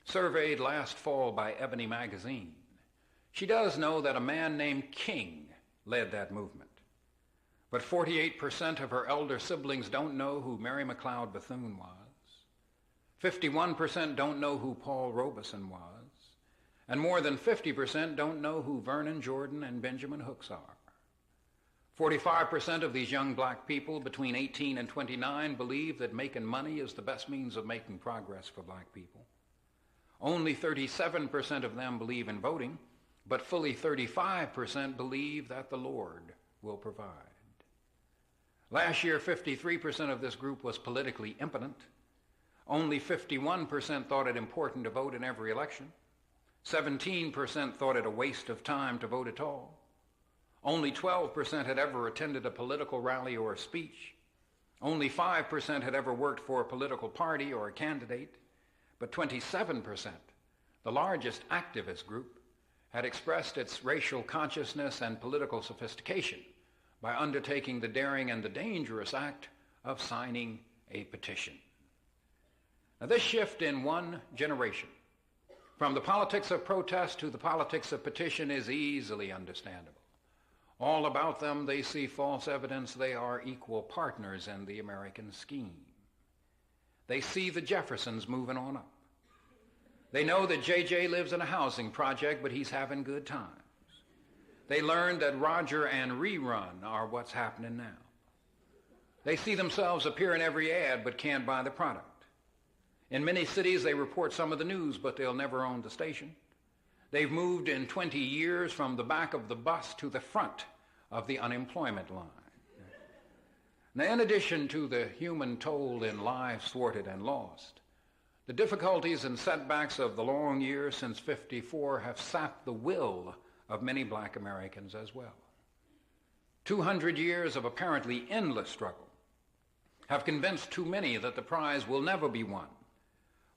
surveyed last fall by Ebony magazine, she does know that a man named King led that movement. But 48% of her elder siblings don't know who Mary McLeod Bethune was. 51% don't know who Paul Robeson was. And more than 50% don't know who Vernon Jordan and Benjamin Hooks are. 45% of these young black people between 18 and 29 believe that making money is the best means of making progress for black people. Only 37% of them believe in voting, but fully 35% believe that the Lord will provide. Last year, 53% of this group was politically impotent. Only 51% thought it important to vote in every election. 17% thought it a waste of time to vote at all. Only 12% had ever attended a political rally or a speech. Only 5% had ever worked for a political party or a candidate. But 27%, the largest activist group, had expressed its racial consciousness and political sophistication by undertaking the daring and the dangerous act of signing a petition. Now, this shift in one generation, from the politics of protest to the politics of petition, is easily understandable. All about them, they see false evidence they are equal partners in the American scheme. They see the Jeffersons moving on up. They know that J.J. lives in a housing project, but he's having good times. They learned that Roger and Rerun are what's happening now. They see themselves appear in every ad, but can't buy the product. In many cities, they report some of the news, but they'll never own the station. They've moved in 20 years from the back of the bus to the front of the unemployment line. Now, in addition to the human toll in lives thwarted and lost, the difficulties and setbacks of the long years since '54 have sapped the will of many black Americans as well. 200 years of apparently endless struggle have convinced too many that the prize will never be won,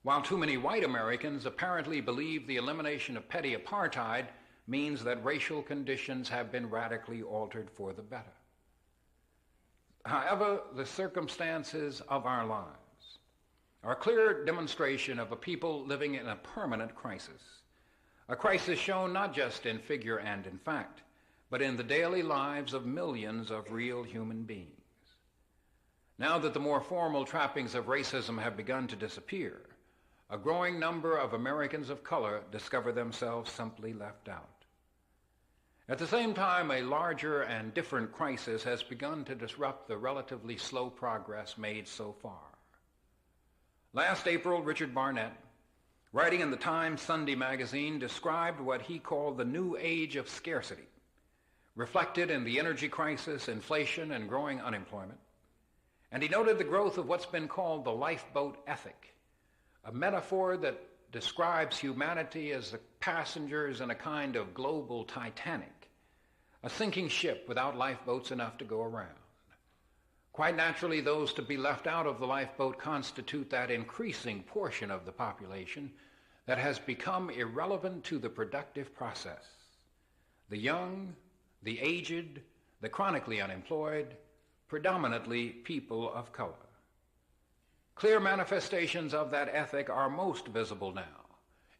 while too many white Americans apparently believe the elimination of petty apartheid means that racial conditions have been radically altered for the better. However, the circumstances of our lives are a clear demonstration of a people living in a permanent crisis, a crisis shown not just in figure and in fact, but in the daily lives of millions of real human beings. Now that the more formal trappings of racism have begun to disappear, a growing number of Americans of color discover themselves simply left out. At the same time, a larger and different crisis has begun to disrupt the relatively slow progress made so far. Last April, Richard Barnett, writing in the Times Sunday magazine, described what he called the new age of scarcity, reflected in the energy crisis, inflation, and growing unemployment. And he noted the growth of what's been called the lifeboat ethic, a metaphor that describes humanity as the passengers in a kind of global Titanic, a sinking ship without lifeboats enough to go around. Quite naturally, those to be left out of the lifeboat constitute that increasing portion of the population that has become irrelevant to the productive process. The young, the aged, the chronically unemployed, predominantly people of color. Clear manifestations of that ethic are most visible now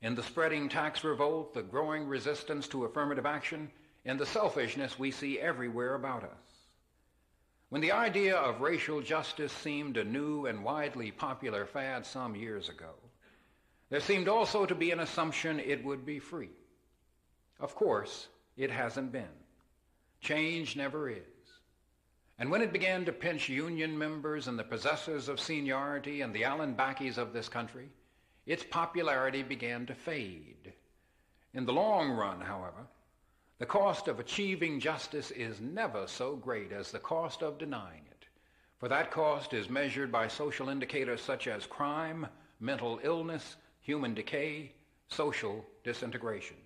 in the spreading tax revolt, the growing resistance to affirmative action, in the selfishness we see everywhere about us. When the idea of racial justice seemed a new and widely popular fad some years ago, there seemed also to be an assumption it would be free. Of course, it hasn't been. Change never is. And when it began to pinch union members and the possessors of seniority and the Alan Backeys of this country, its popularity began to fade. In the long run, however, the cost of achieving justice is never so great as the cost of denying it, for that cost is measured by social indicators such as crime, mental illness, human decay, social disintegration.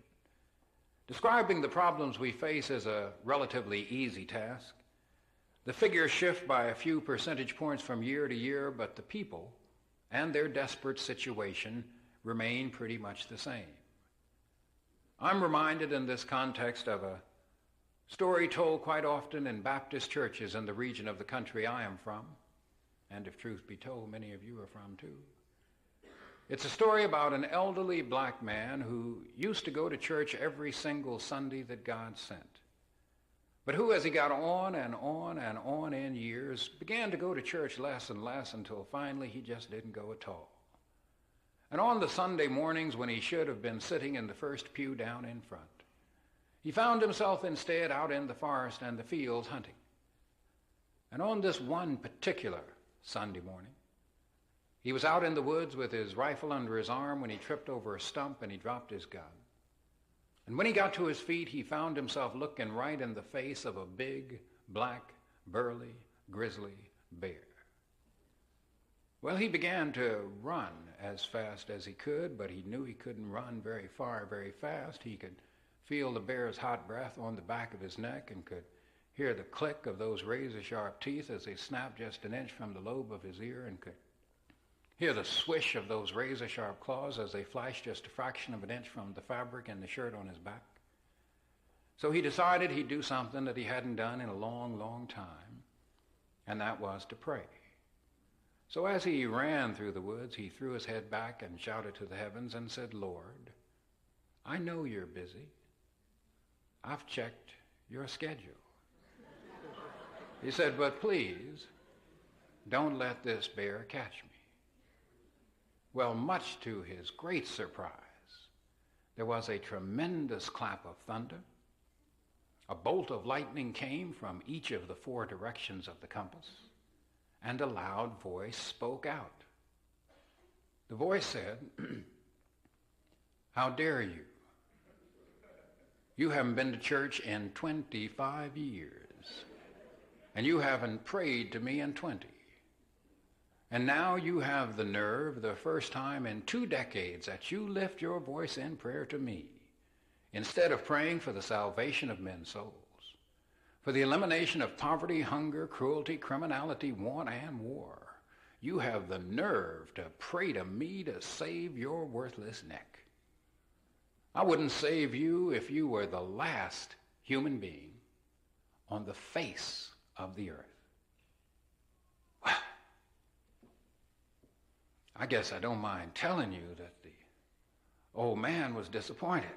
Describing the problems we face is a relatively easy task. The figures shift by a few percentage points from year to year, but the people and their desperate situation remain pretty much the same. I'm reminded in this context of a story told quite often in Baptist churches in the region of the country I am from, and if truth be told, many of you are from too. It's a story about an elderly black man who used to go to church every single Sunday that God sent, but who, as he got on and on and on in years, began to go to church less and less until finally he just didn't go at all. And on the Sunday mornings when he should have been sitting in the first pew down in front, he found himself instead out in the forest and the fields hunting. And on this one particular Sunday morning, he was out in the woods with his rifle under his arm when he tripped over a stump and he dropped his gun. And when he got to his feet, he found himself looking right in the face of a big, black, burly, grizzly bear. Well, he began to run as fast as he could, but he knew he couldn't run very far, very fast. He could feel the bear's hot breath on the back of his neck and could hear the click of those razor-sharp teeth as they snapped just an inch from the lobe of his ear, and could hear the swish of those razor-sharp claws as they flashed just a fraction of an inch from the fabric in the shirt on his back. So he decided he'd do something that he hadn't done in a long, long time, and that was to pray. So as he ran through the woods, he threw his head back and shouted to the heavens and said, "Lord, I know you're busy. I've checked your schedule." He said, "But please, don't let this bear catch me." Well, much to his great surprise, there was a tremendous clap of thunder. A bolt of lightning came from each of the four directions of the compass, and a loud voice spoke out. The voice said, "How dare you? You haven't been to church in 25 years, and you haven't prayed to me in 20. And now you have the nerve, the first time in 2 decades, that you lift your voice in prayer to me, instead of praying for the salvation of men's souls, for the elimination of poverty, hunger, cruelty, criminality, want, and war. You have the nerve to pray to me to save your worthless neck. I wouldn't save you if you were the last human being on the face of the earth." I guess I don't mind telling you that the old man was disappointed.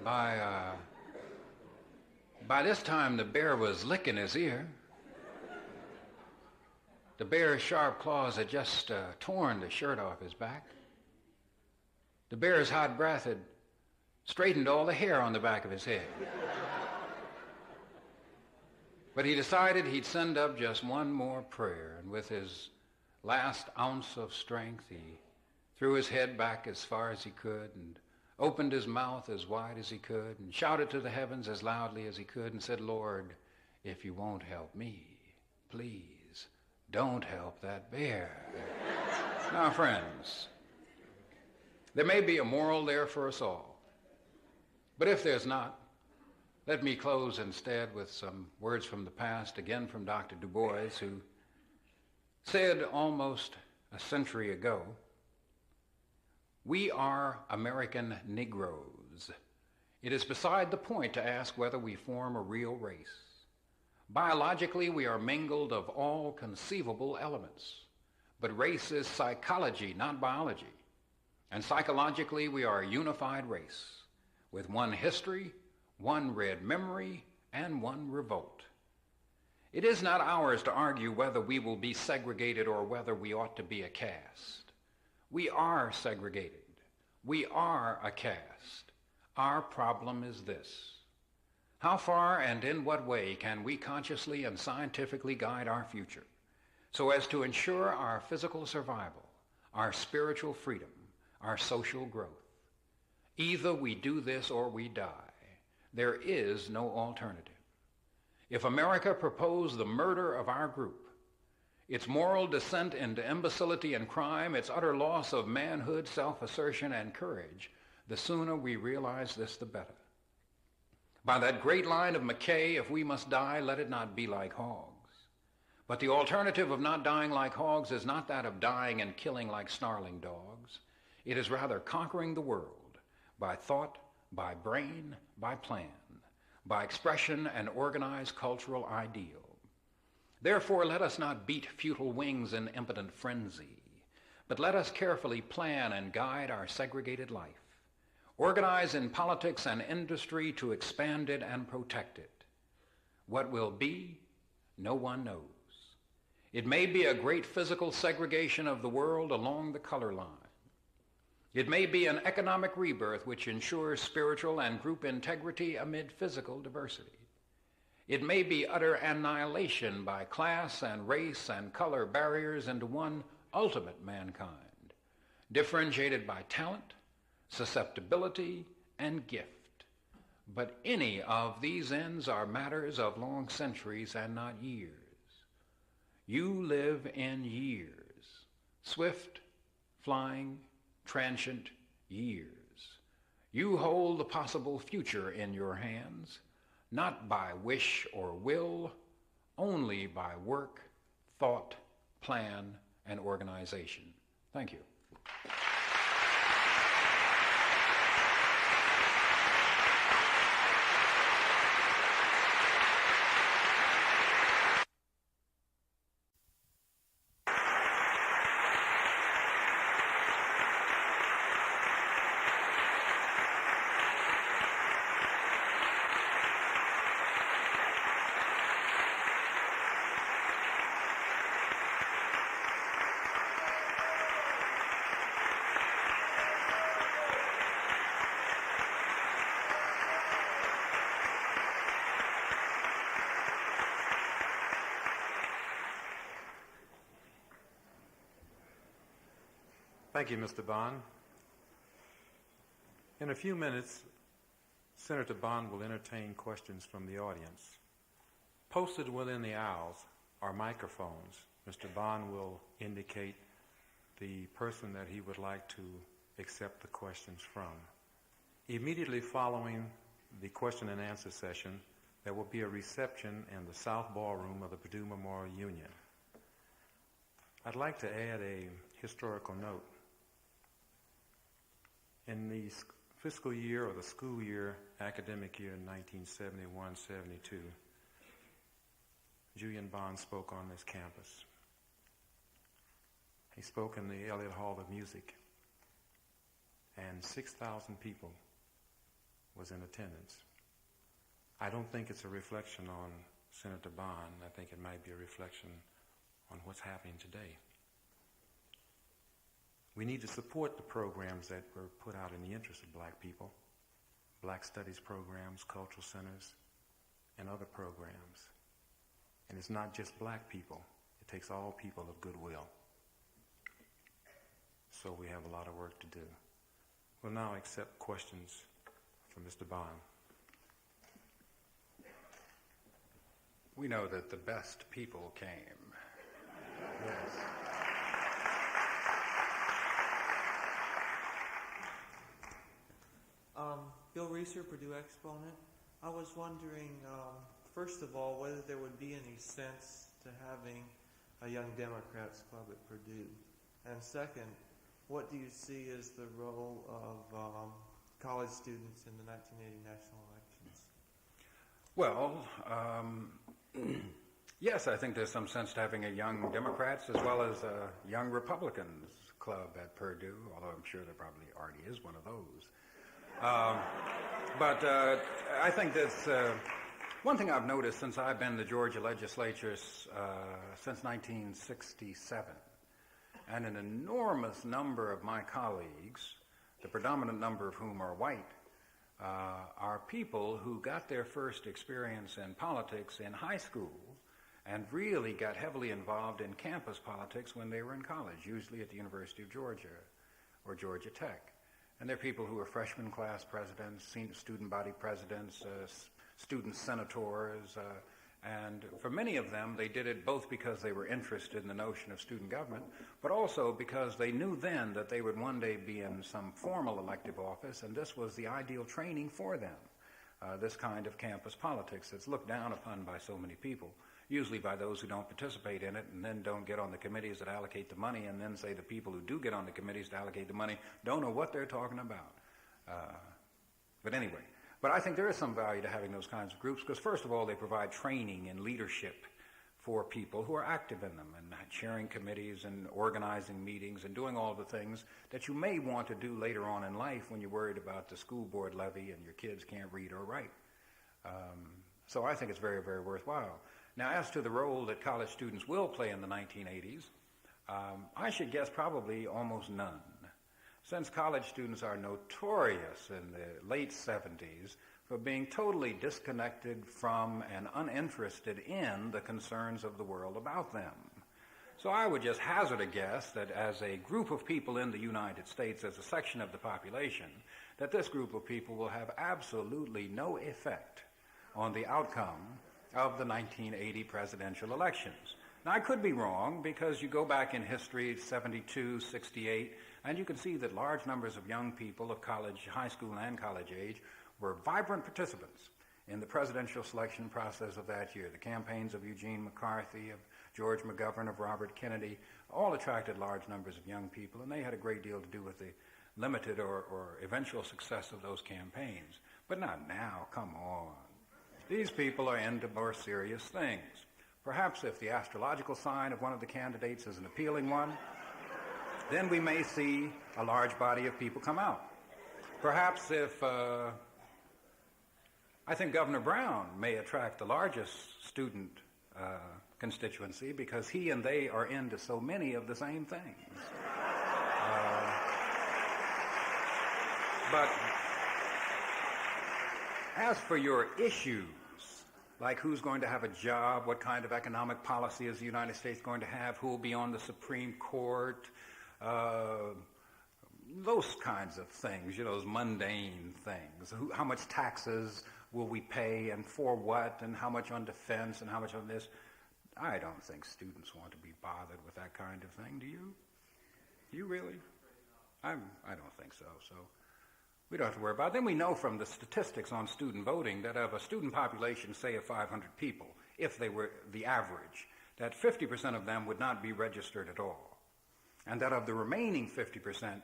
By this time, the bear was licking his ear. The bear's sharp claws had just torn the shirt off his back. The bear's hot breath had straightened all the hair on the back of his head. But he decided he'd send up just one more prayer, and with his last ounce of strength, he threw his head back as far as he could and opened his mouth as wide as he could and shouted to the heavens as loudly as he could and said, "Lord, if you won't help me, please don't help that bear." Now, friends, there may be a moral there for us all, but if there's not, let me close instead with some words from the past, again from Dr. Du Bois, who said almost a century ago, "We are American Negroes. It is beside the point to ask whether we form a real race. Biologically, we are mingled of all conceivable elements, but race is psychology, not biology. And psychologically, we are a unified race with one history, one red memory, and one revolt. It is not ours to argue whether we will be segregated or whether we ought to be a caste. We are segregated. We are a caste. Our problem is this: how far and in what way can we consciously and scientifically guide our future so as to ensure our physical survival, our spiritual freedom, our social growth? Either we do this or we die. There is no alternative. If America proposed the murder of our group, its moral descent into imbecility and crime, its utter loss of manhood, self-assertion, and courage, the sooner we realize this, the better. By that great line of McKay, if we must die, let it not be like hogs, But the alternative of not dying like hogs is not that of dying and killing like snarling dogs. It is rather conquering the world by thought, by brain, by plan, by expression and organized cultural ideal. Therefore, let us not beat futile wings in impotent frenzy, but let us carefully plan and guide our segregated life, organize in politics and industry to expand it and protect it. What will be, no one knows. It may be a great physical segregation of the world along the color line. It may be an economic rebirth which ensures spiritual and group integrity amid physical diversity. It may be utter annihilation by class and race and color barriers into one ultimate mankind, differentiated by talent, susceptibility, and gift. But any of these ends are matters of long centuries and not years. You live in years, swift, flying, transient years. You hold the possible future in your hands, not by wish or will, only by work, thought, plan, and organization. Thank you. Thank you, Mr. Bond. In a few minutes, Senator Bond will entertain questions from the audience. Posted within the aisles are microphones. Mr. Bond will indicate the person that he would like to accept the questions from. Immediately following the question and answer session, there will be a reception in the South Ballroom of the Purdue Memorial Union. I'd like to add a historical note. In the fiscal year or the school year, academic year 1971-72, Julian Bond spoke on this campus. He spoke in the Elliott Hall of Music, and 6,000 people was in attendance. I don't think it's a reflection on Senator Bond. I think it might be a reflection on what's happening today. We need to support the programs that were put out in the interest of black people, black studies programs, cultural centers, and other programs. And it's not just black people. It takes all people of goodwill. So we have a lot of work to do. We'll now accept questions from Mr. Bond. We know that the best people came. Yes. Bill Reeser, Purdue exponent. I was wondering, first of all, whether there would be any sense to having a Young Democrats Club at Purdue. And second, what do you see as the role of college students in the 1980 national elections? Well, yes, I think there's some sense to having a Young Democrats as well as a Young Republicans Club at Purdue, although I'm sure there probably already is one of those. But I think that's one thing I've noticed since I've been in the Georgia legislature since 1967, and an enormous number of my colleagues, the predominant number of whom are white, are people who got their first experience in politics in high school and really got heavily involved in campus politics when they were in college, usually at the University of Georgia or Georgia Tech. And they're people who are freshman class presidents, student body presidents, student senators, and for many of them, they did it both because they were interested in the notion of student government, but also because they knew then that they would one day be in some formal elective office, and this was the ideal training for them, this kind of campus politics that's looked down upon by so many people. usually by those who don't participate in it and then don't get on the committees that allocate the money, and then say the people who do get on the committees to allocate the money don't know what they're talking about. But anyway, but I think there is some value to having those kinds of groups because, first of all, they provide training and leadership for people who are active in them and chairing committees and organizing meetings and doing all the things that you may want to do later on in life when you're worried about the school board levy and your kids can't read or write. So I think it's very, very worthwhile. Now, as to the role that college students will play in the 1980s, I should guess probably almost none. Since college students are notorious in the late 70s for being totally disconnected from and uninterested in the concerns of the world about them. So I would just hazard a guess that as a group of people in the United States, as a section of the population, that this group of people will have absolutely no effect on the outcome of the 1980 presidential elections. Now, I could be wrong because you go back in history, 72, 68, and you can see that large numbers of young people of college, high school and college age were vibrant participants in the presidential selection process of that year. The campaigns of Eugene McCarthy, of George McGovern, of Robert Kennedy, all attracted large numbers of young people, and they had a great deal to do with the limited or eventual success of those campaigns. But not now, come on. These people are into more serious things. Perhaps if the astrological sign of one of the candidates is an appealing one, then we may see a large body of people come out. Perhaps if, I think Governor Brown may attract the largest student constituency because he and they are into so many of the same things. But as for your issues, like who's going to have a job, what kind of economic policy is the United States going to have, who will be on the Supreme Court, those kinds of things, those mundane things. How much taxes will we pay and for what, and how much on defense and how much on this. I don't think students want to be bothered with that kind of thing, do you? Do you really? I don't think so, so we don't have to worry about it. Then we know from the statistics on student voting that of a student population, say of 500 people, if they were the average, that 50% of them would not be registered at all. And that of the remaining 50%,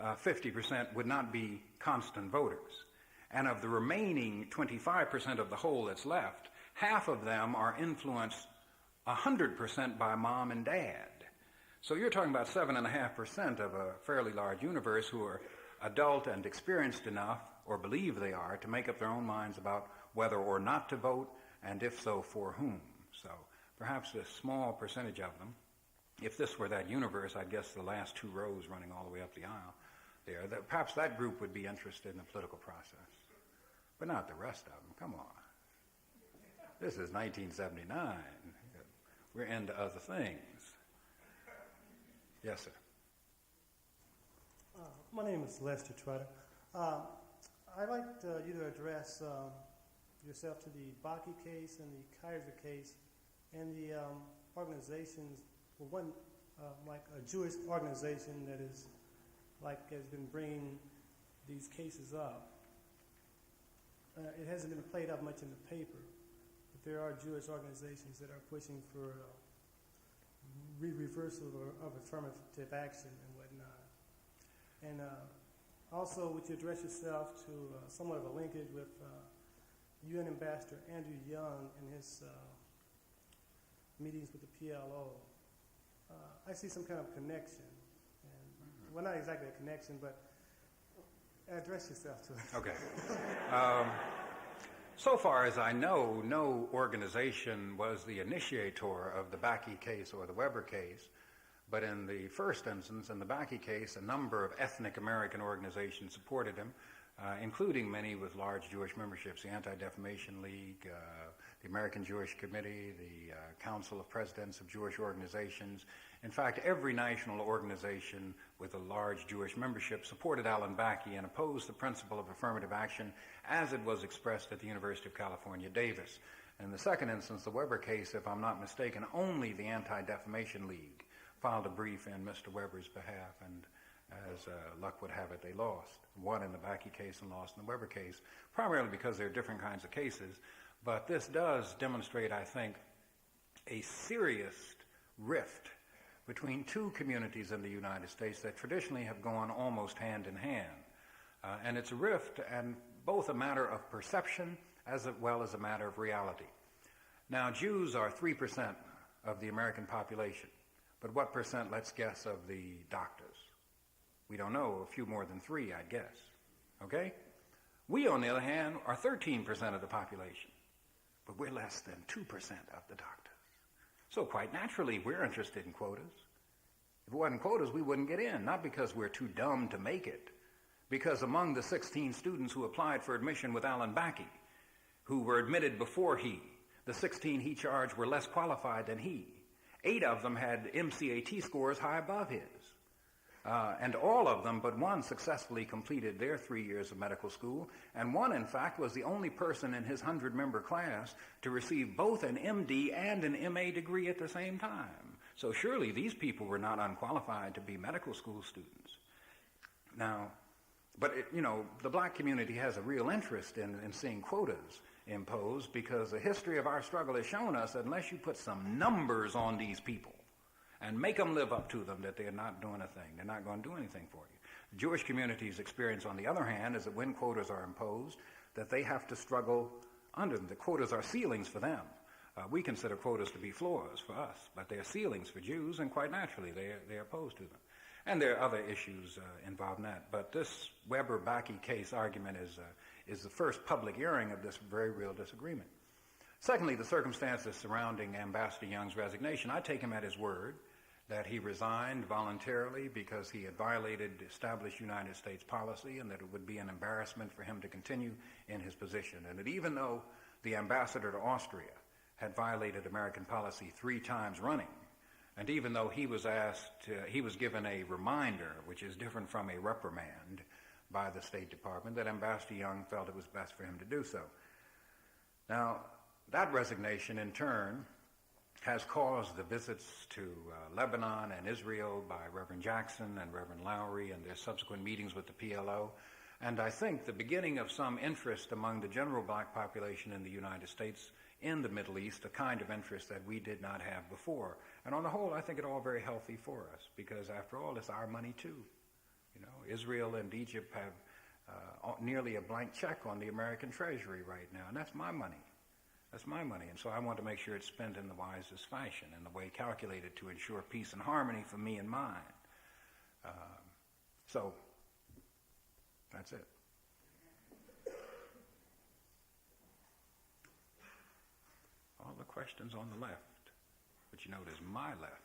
50% would not be constant voters. And of the remaining 25% of the whole that's left, half of them are influenced 100% by mom and dad. So you're talking about 7.5% of a fairly large universe who are adult and experienced enough, or believe they are, to make up their own minds about whether or not to vote, and if so, for whom. So perhaps a small percentage of them, if this were that universe, I'd guess the last two rows running all the way up the aisle there, that perhaps that group would be interested in the political process. But not the rest of them. Come on. This is 1979. We're into other things. Yes, sir. My name is Lester Trotter. I'd like you to address yourself to the Bakke case and the Kaiser case and the organizations, one like a Jewish organization that is has been bringing these cases up. It hasn't been played up much in the paper, but there are Jewish organizations that are pushing for reversal of affirmative action and whatnot. And also, would you address yourself to somewhat of a linkage with UN Ambassador Andrew Young and his meetings with the PLO? I see some kind of connection. And, well, not exactly a connection, but address yourself to it. Okay. So far as I know, no organization was the initiator of the Bakke case or the Weber case. But in the first instance, in the Bakke case, a number of ethnic American organizations supported him, including many with large Jewish memberships, the Anti-Defamation League, the American Jewish Committee, the Council of Presidents of Jewish Organizations. In fact, every national organization with a large Jewish membership supported Alan Bakke and opposed the principle of affirmative action as it was expressed at the University of California, Davis. In the second instance, the Weber case, if I'm not mistaken, only the Anti-Defamation League filed a brief in Mr. Weber's behalf, and as luck would have it, they lost. Won in the Bakke case and lost in the Weber case, primarily because they're different kinds of cases. But this does demonstrate, I think, a serious rift between two communities in the United States that traditionally have gone almost hand in hand. And it's a rift, and both a matter of perception as well as a matter of reality. Now, Jews are 3% of the American population, but what percent, let's guess, of the doctors? We don't know, a few more than 3, I'd guess. Okay? We, on the other hand, are 13% of the population, but we're less than 2% of the doctors. So quite naturally, we're interested in quotas. If it wasn't quotas, we wouldn't get in, not because we're too dumb to make it, because among the 16 students who applied for admission with Alan Backey, who were admitted before the 16 he charged were less qualified than he. 8 of them had MCAT scores high above his. And all of them but one successfully completed their 3 years of medical school, and one, in fact, was the only person in his 100-member class to receive both an MD and an MA degree at the same time. So surely these people were not unqualified to be medical school students. Now, but the black community has a real interest in seeing quotas imposed, because the history of our struggle has shown us that unless you put some numbers on these people and make them live up to them, that they're not doing a thing. They're not going to do anything for you. The Jewish community's experience, on the other hand, is that when quotas are imposed, that they have to struggle under them. The quotas are ceilings for them. We consider quotas to be floors for us, but they're ceilings for Jews, and quite naturally they're opposed to them. And there are other issues involved in that. But this Weber-Backey case argument is the first public hearing of this very real disagreement. Secondly, the circumstances surrounding Ambassador Young's resignation. I take him at his word that he resigned voluntarily because he had violated established United States policy, and that it would be an embarrassment for him to continue in his position. And that even though the ambassador to Austria had violated American policy 3 times running, and even though he was given a reminder, which is different from a reprimand by the State Department, that Ambassador Young felt it was best for him to do so. Now, that resignation, in turn, has caused the visits to Lebanon and Israel by Reverend Jackson and Reverend Lowry, and their subsequent meetings with the PLO, and I think the beginning of some interest among the general black population in the United States in the Middle East, a kind of interest that we did not have before. And on the whole, I think it all very healthy for us, because after all, it's our money too. Israel and Egypt have nearly a blank check on the American Treasury right now, and that's my money. That's my money, and so I want to make sure it's spent in the wisest fashion, in the way calculated to ensure peace and harmony for me and mine. So, that's it. All the questions on the left, but there's my left.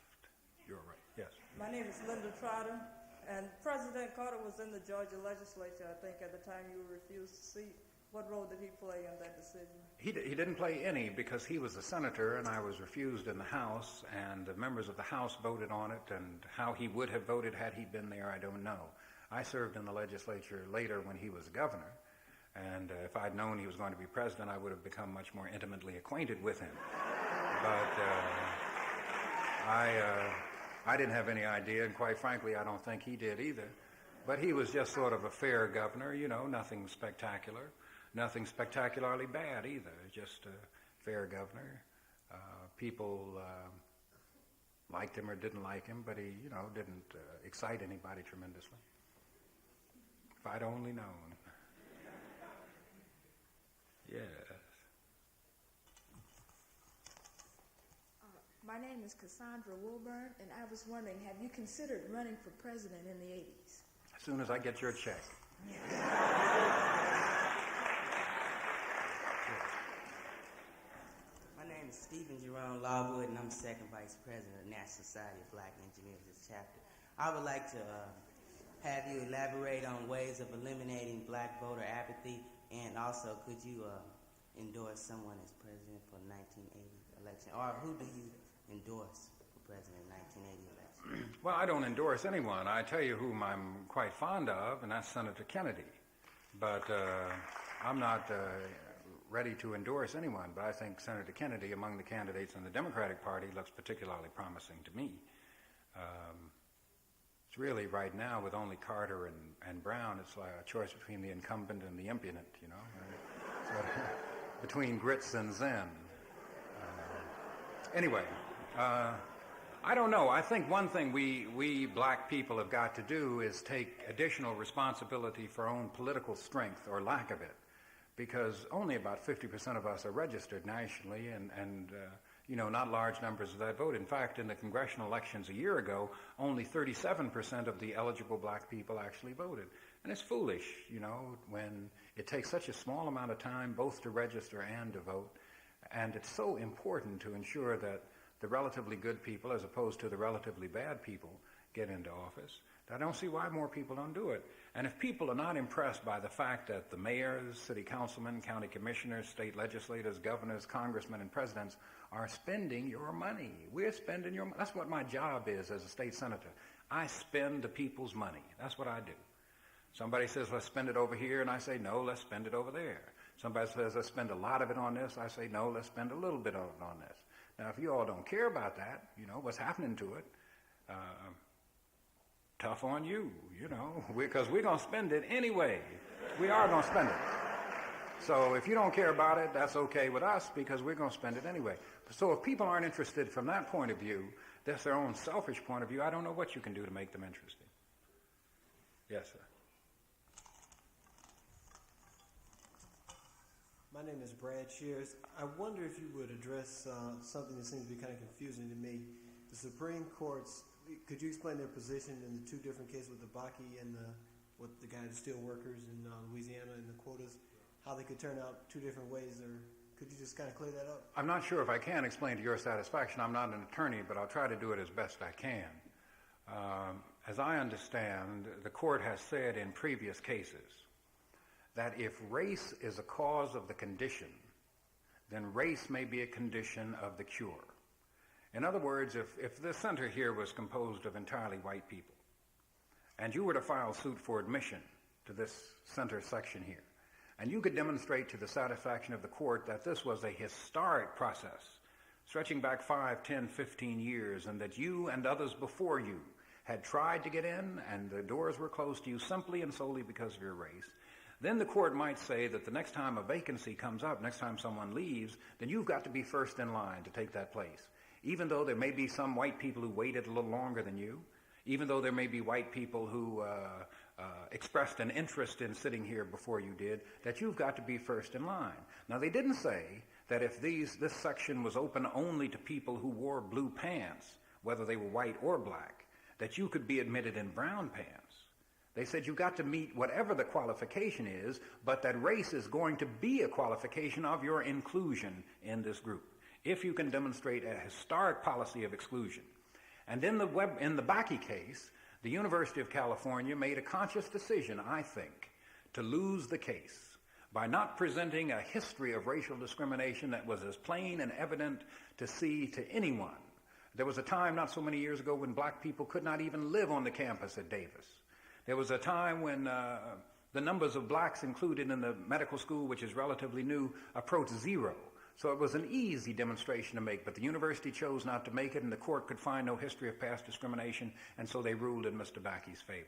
You're right. Yes. My name is Linda Trotter, and President Carter was in the Georgia legislature, I think, at the time you were refused a seat. What role did he play in that decision? He didn't play any, because he was a senator and I was refused in the House, and the members of the House voted on it, and how he would have voted had he been there, I don't know. I served in the legislature later when he was governor, and if I'd known he was going to be president, I would have become much more intimately acquainted with him. But I didn't have any idea, and quite frankly, I don't think he did either. But he was just sort of a fair governor, nothing spectacular. Nothing spectacularly bad either, just a fair governor. People liked him or didn't like him, but he, didn't excite anybody tremendously. If I'd only known. Yes. My name is Cassandra Wilburn, and I was wondering, have you considered running for president in the 80s? As soon as I get your check. My name is Stephen Jerome Lawwood, and I'm second vice president of the National Society of Black Engineers, this chapter. I would like to have you elaborate on ways of eliminating black voter apathy, and also could you endorse someone as president for the 1980 election, or who do you endorse for president in the 1980 election? Well, I don't endorse anyone. I tell you whom I'm quite fond of, and that's Senator Kennedy. But I'm not ready to endorse anyone, but I think Senator Kennedy, among the candidates in the Democratic Party, looks particularly promising to me. It's really, right now, with only Carter and Brown, it's like a choice between the incumbent and the impudent, So, between grits and Zen. Anyway, I don't know. I think one thing we black people have got to do is take additional responsibility for our own political strength or lack of it, because only about 50% of us are registered nationally, and not large numbers of that vote. In fact, in the congressional elections a year ago, only 37% of the eligible black people actually voted. And it's foolish, when it takes such a small amount of time both to register and to vote. And it's so important to ensure that the relatively good people, as opposed to the relatively bad people, get into office. I don't see why more people don't do it. And if people are not impressed by the fact that the mayors, city councilmen, county commissioners, state legislators, governors, congressmen, and presidents are spending your money. We're spending your money. That's what my job is as a state senator. I spend the people's money. That's what I do. Somebody says, let's spend it over here, and I say, no, let's spend it over there. Somebody says, let's spend a lot of it on this. I say, no, let's spend a little bit of it on this. Now, if you all don't care about that, what's happening to it, tough on you, because we're going to spend it anyway. We are going to spend it. So if you don't care about it, that's okay with us, because we're going to spend it anyway. So if people aren't interested from that point of view, that's their own selfish point of view, I don't know what you can do to make them interested. Yes, sir. My name is Brad Shears. I wonder if you would address something that seems to be kind of confusing to me. The Supreme Court's, could you explain their position in the two different cases with the Bakke and the guy, the steel workers in Louisiana and the quotas, how they could turn out two different ways, or could you just kind of clear that up? I'm not sure if I can explain to your satisfaction. I'm not an attorney, but I'll try to do it as best I can. As I understand, the court has said in previous cases that if race is a cause of the condition, then race may be a condition of the cure. In other words, if the center here was composed of entirely white people, and you were to file suit for admission to this center section here, and you could demonstrate to the satisfaction of the court that this was a historic process, stretching back 5, 10, 15 years, and that you and others before you had tried to get in, and the doors were closed to you simply and solely because of your race, then the court might say that the next time a vacancy comes up, next time someone leaves, then you've got to be first in line to take that place. Even though there may be some white people who waited a little longer than you, even though there may be white people who expressed an interest in sitting here before you did, that you've got to be first in line. Now, they didn't say that if this section was open only to people who wore blue pants, whether they were white or black, that you could be admitted in brown pants. They said you've got to meet whatever the qualification is, but that race is going to be a qualification of your inclusion in this group, if you can demonstrate a historic policy of exclusion. And in the Bakke case, the University of California made a conscious decision, I think, to lose the case by not presenting a history of racial discrimination that was as plain and evident to see to anyone. There was a time not so many years ago when black people could not even live on the campus at Davis. There was a time when the numbers of blacks included in the medical school, which is relatively new, approached zero. So it was an easy demonstration to make, but the university chose not to make it, and the court could find no history of past discrimination, and so they ruled in Mr. Bakke's favor.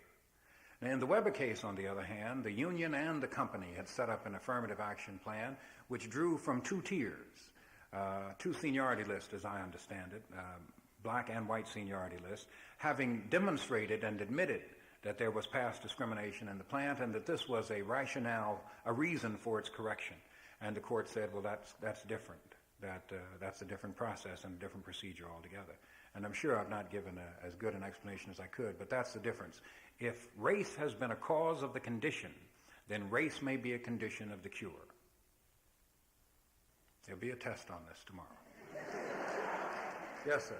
Now, in the Weber case, on the other hand, the union and the company had set up an affirmative action plan which drew from two tiers, two seniority lists, as I understand it, black and white seniority lists, having demonstrated and admitted that there was past discrimination in the plant and that this was a rationale, a reason for its correction. And the court said, well, that's different. That's a different process and a different procedure altogether. And I'm sure I've not given as good an explanation as I could, but that's the difference. If race has been a cause of the condition, then race may be a condition of the cure. There'll be a test on this tomorrow. Yes, sir.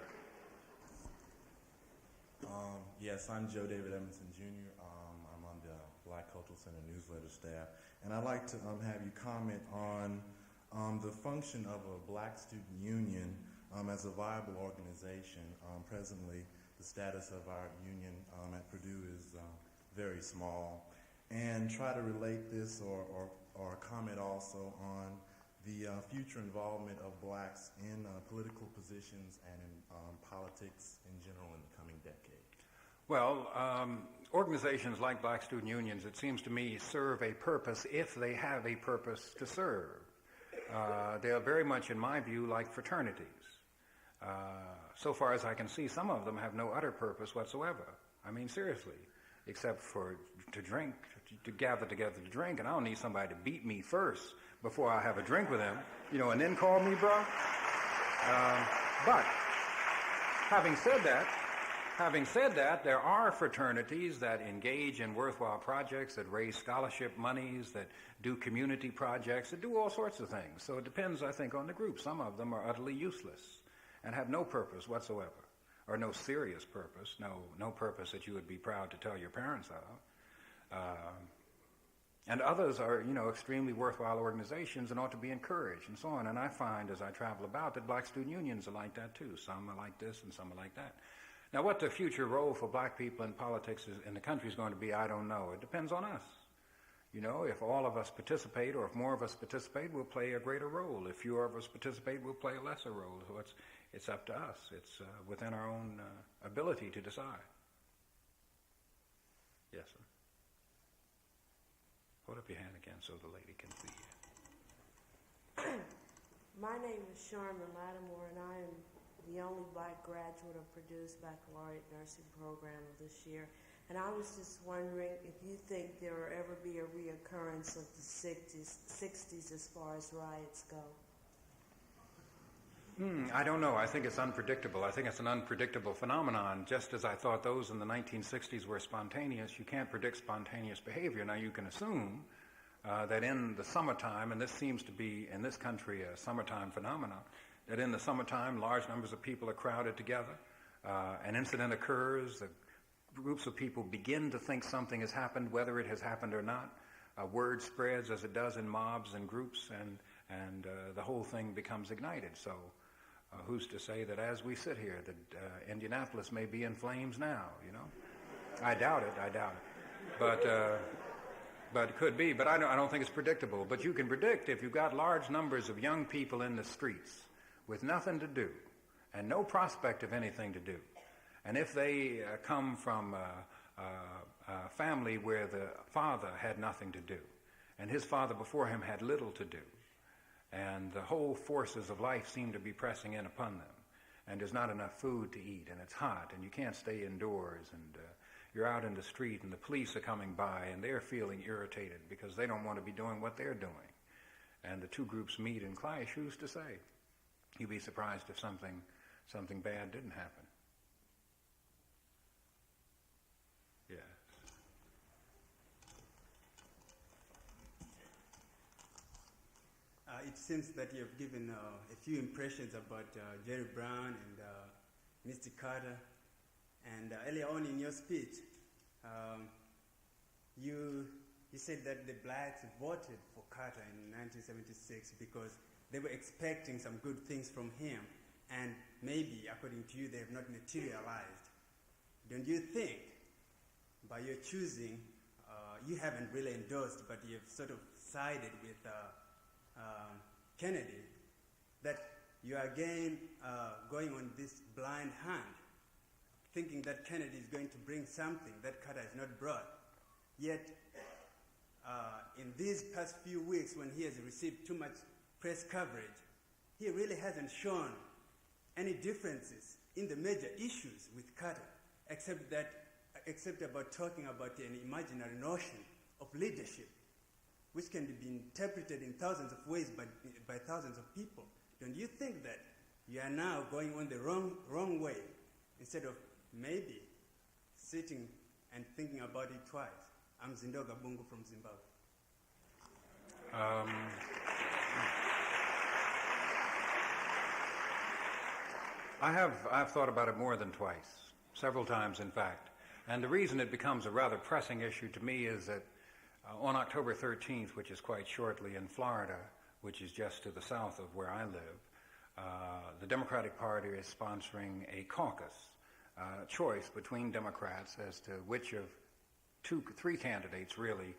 Yes, I'm Joe David Edmondson, Jr. I'm on the Black Cultural Center newsletter staff, and I'd like to have you comment on the function of a black student union as a viable organization. Presently, the status of our union at Purdue is very small, and try to relate this or comment also on the future involvement of blacks in political positions and in politics in general in the coming decade. Well, organizations like black student unions, it seems to me, serve a purpose if they have a purpose to serve. They are very much, in my view, like fraternities. So far as I can see, some of them have no utter purpose whatsoever. I mean, seriously, except for to drink, to gather together to drink, and I don't need somebody to beat me first before I have a drink with them, and then call me bro. But having said that, there are fraternities that engage in worthwhile projects, that raise scholarship monies, that do community projects, that do all sorts of things. So it depends, I think, on the group. Some of them are utterly useless and have no purpose whatsoever, or no serious purpose, no purpose that you would be proud to tell your parents of. And others are, extremely worthwhile organizations and ought to be encouraged and so on. And I find as I travel about that black student unions are like that too. Some are like this and some are like that. Now, what the future role for black people in politics in the country is going to be, I don't know. It depends on us. If all of us participate, or if more of us participate, we'll play a greater role. If fewer of us participate, we'll play a lesser role. So it's up to us. It's within our own ability to decide. Yes, sir. Hold up your hand again so the lady can see you. My name is Sharma Lattimore, and I am the only black graduate of Purdue's baccalaureate nursing program of this year. And I was just wondering if you think there will ever be a reoccurrence of the 60s as far as riots go. I don't know. I think it's unpredictable. I think it's an unpredictable phenomenon. Just as I thought those in the 1960s were spontaneous, you can't predict spontaneous behavior. Now, you can assume that in the summertime, and this seems to be in this country a summertime phenomenon, that in the summertime large numbers of people are crowded together. An incident occurs, groups of people begin to think something has happened, whether it has happened or not. Word spreads as it does in mobs and groups, and the whole thing becomes ignited. So who's to say that as we sit here that Indianapolis may be in flames now, I doubt it. But it could be. But I don't think it's predictable. But you can predict if you've got large numbers of young people in the streets with nothing to do and no prospect of anything to do. And if they come from a family where the father had nothing to do, and his father before him had little to do, and the whole forces of life seem to be pressing in upon them, and there's not enough food to eat, and it's hot, and you can't stay indoors, and you're out in the street, and the police are coming by, and they're feeling irritated because they don't want to be doing what they're doing. And the two groups meet and clash. Who's to say? You'd be surprised if something bad didn't happen. Yeah. It seems that you have given a few impressions about Jerry Brown and Mr. Carter. And earlier on in your speech, you said that the blacks voted for Carter in 1976 because they were expecting some good things from him. And maybe, according to you, they have not materialized. Don't you think, by your choosing, you haven't really endorsed, but you have sort of sided with Kennedy, that you are again going on this blind hand, thinking that Kennedy is going to bring something that Carter has not brought. Yet, in these past few weeks, when he has received too much press coverage, he really hasn't shown any differences in the major issues with Carter, except about talking about an imaginary notion of leadership, which can be interpreted in thousands of ways by thousands of people. Don't you think that you are now going on the wrong way, instead of maybe sitting and thinking about it twice? I'm Zindoga Bungu from Zimbabwe. I've thought about it more than twice, several times in fact. And the reason it becomes a rather pressing issue to me is that on October 13th, which is quite shortly in Florida, which is just to the south of where I live, the Democratic Party is sponsoring a caucus choice between Democrats as to which of three candidates really,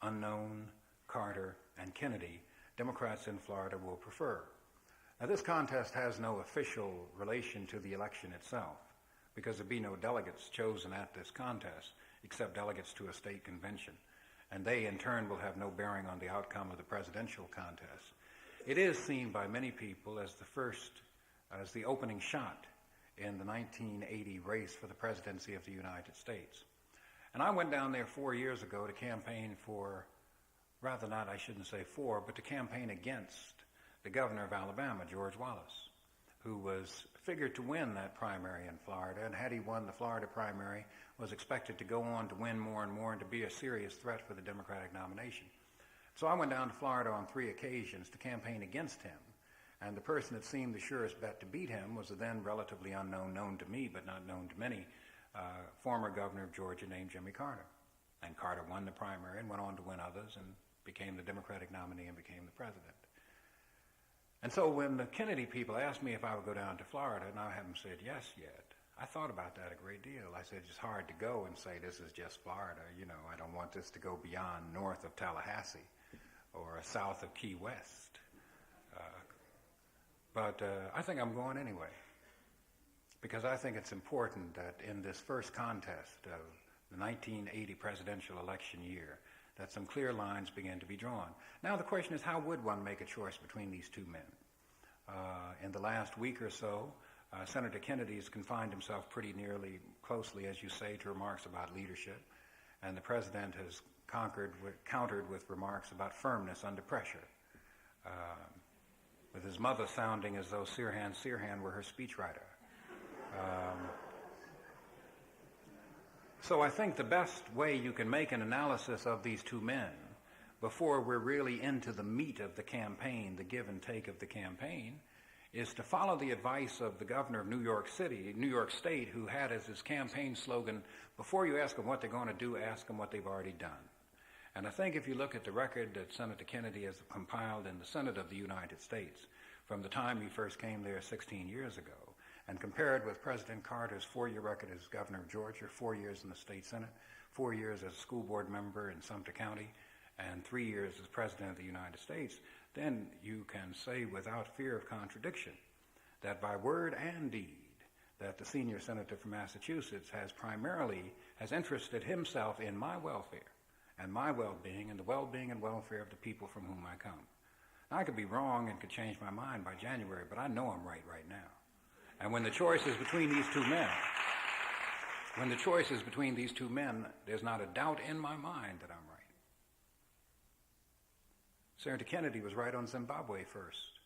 unknown, Carter, and Kennedy, Democrats in Florida will prefer. Now, this contest has no official relation to the election itself, because there'll be no delegates chosen at this contest, except delegates to a state convention. And they, in turn, will have no bearing on the outcome of the presidential contest. It is seen by many people as the first as the opening shot in the 1980 race for the presidency of the United States. And I went down there 4 years ago to campaign for, rather not, I shouldn't say for, but to campaign against the governor of Alabama, George Wallace, who was figured to win that primary in Florida, and had he won the Florida primary, was expected to go on to win more and more and to be a serious threat for the Democratic nomination. So I went down to Florida on 3 occasions to campaign against him, and the person that seemed the surest bet to beat him was a then relatively unknown, known to me but not known to many, former governor of Georgia named Jimmy Carter. And Carter won the primary and went on to win others and became the Democratic nominee and became the president. And so when the Kennedy people asked me if I would go down to Florida, and I haven't said yes yet, I thought about that a great deal. I said, it's hard to go and say this is just Florida. You know, I don't want this to go beyond north of Tallahassee or south of Key West. But I think I'm going anyway, because I think it's important that in this first contest of the 1980 presidential election year, that some clear lines begin to be drawn. Now the question is, how would one make a choice between these two men? In the last week or so, Senator Kennedy has confined himself pretty nearly closely, as you say, to remarks about leadership, and the president has countered with remarks about firmness under pressure, with his mother sounding as though Sirhan were her speechwriter. So I think the best way you can make an analysis of these two men before we're really into the meat of the campaign, the give and take of the campaign, is to follow the advice of the governor of New York State, who had as his campaign slogan, before you ask them what they're going to do, ask them what they've already done. And I think if you look at the record that Senator Kennedy has compiled in the Senate of the United States from the time he first came there 16 years ago, and compare it with President Carter's 4-year record as governor of Georgia, 4 years in the state Senate, 4 years as a school board member in Sumter County, and 3 years as president of the United States, then you can say without fear of contradiction that by word and deed that the senior senator from Massachusetts has interested himself in my welfare and my well-being and the well-being and welfare of the people from whom I come. Now, I could be wrong and could change my mind by January, but I know I'm right now. And when the choice is between these two men, there's not a doubt in my mind that I'm right. Senator Kennedy was right on Zimbabwe first.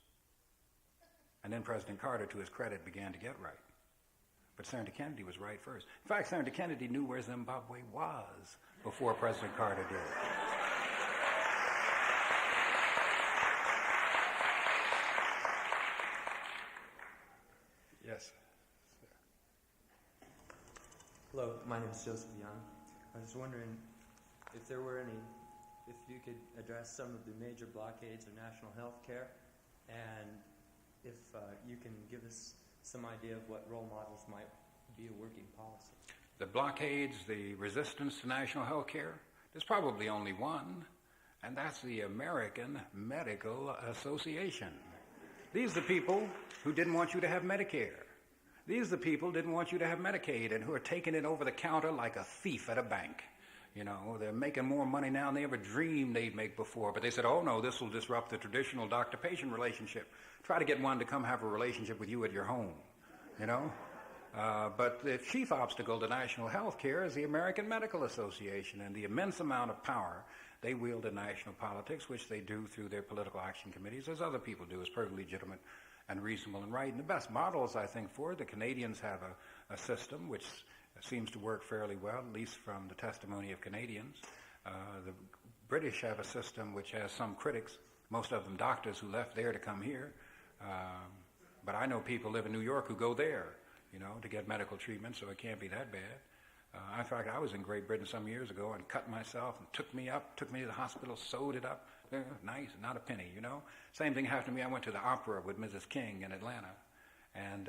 And then President Carter, to his credit, began to get right. But Senator Kennedy was right first. In fact, Senator Kennedy knew where Zimbabwe was before President Carter did. Yes. Hello, my name is Joseph Young. I was wondering if you could address some of the major blockades of national health care, and if you can give us some idea of what role models might be a working policy. The blockades, the resistance to national health care, there's probably only one, and that's the American Medical Association. These are the people who didn't want you to have Medicare. These are the people who didn't want you to have Medicaid and who are taking it over the counter like a thief at a bank. You know, they're making more money now than they ever dreamed they'd make before. But they said, oh no, this will disrupt the traditional doctor-patient relationship. Try to get one to come have a relationship with you at your home, you know. But the chief obstacle to national health care is the American Medical Association and the immense amount of power they wield in national politics, which they do through their political action committees, as other people do. It's perfectly legitimate and reasonable and right. And the best models, I think, for it, the Canadians have a system which seems to work fairly well, at least from the testimony of Canadians. The British have a system which has some critics, most of them doctors who left there to come here. But I know people live in New York who go there, you know, to get medical treatment, so it can't be that bad. In fact, I was in Great Britain some years ago and cut myself and took me to the hospital, sewed it up. Nice, not a penny, you know. Same thing happened to me. I went to the opera with Mrs. King in Atlanta and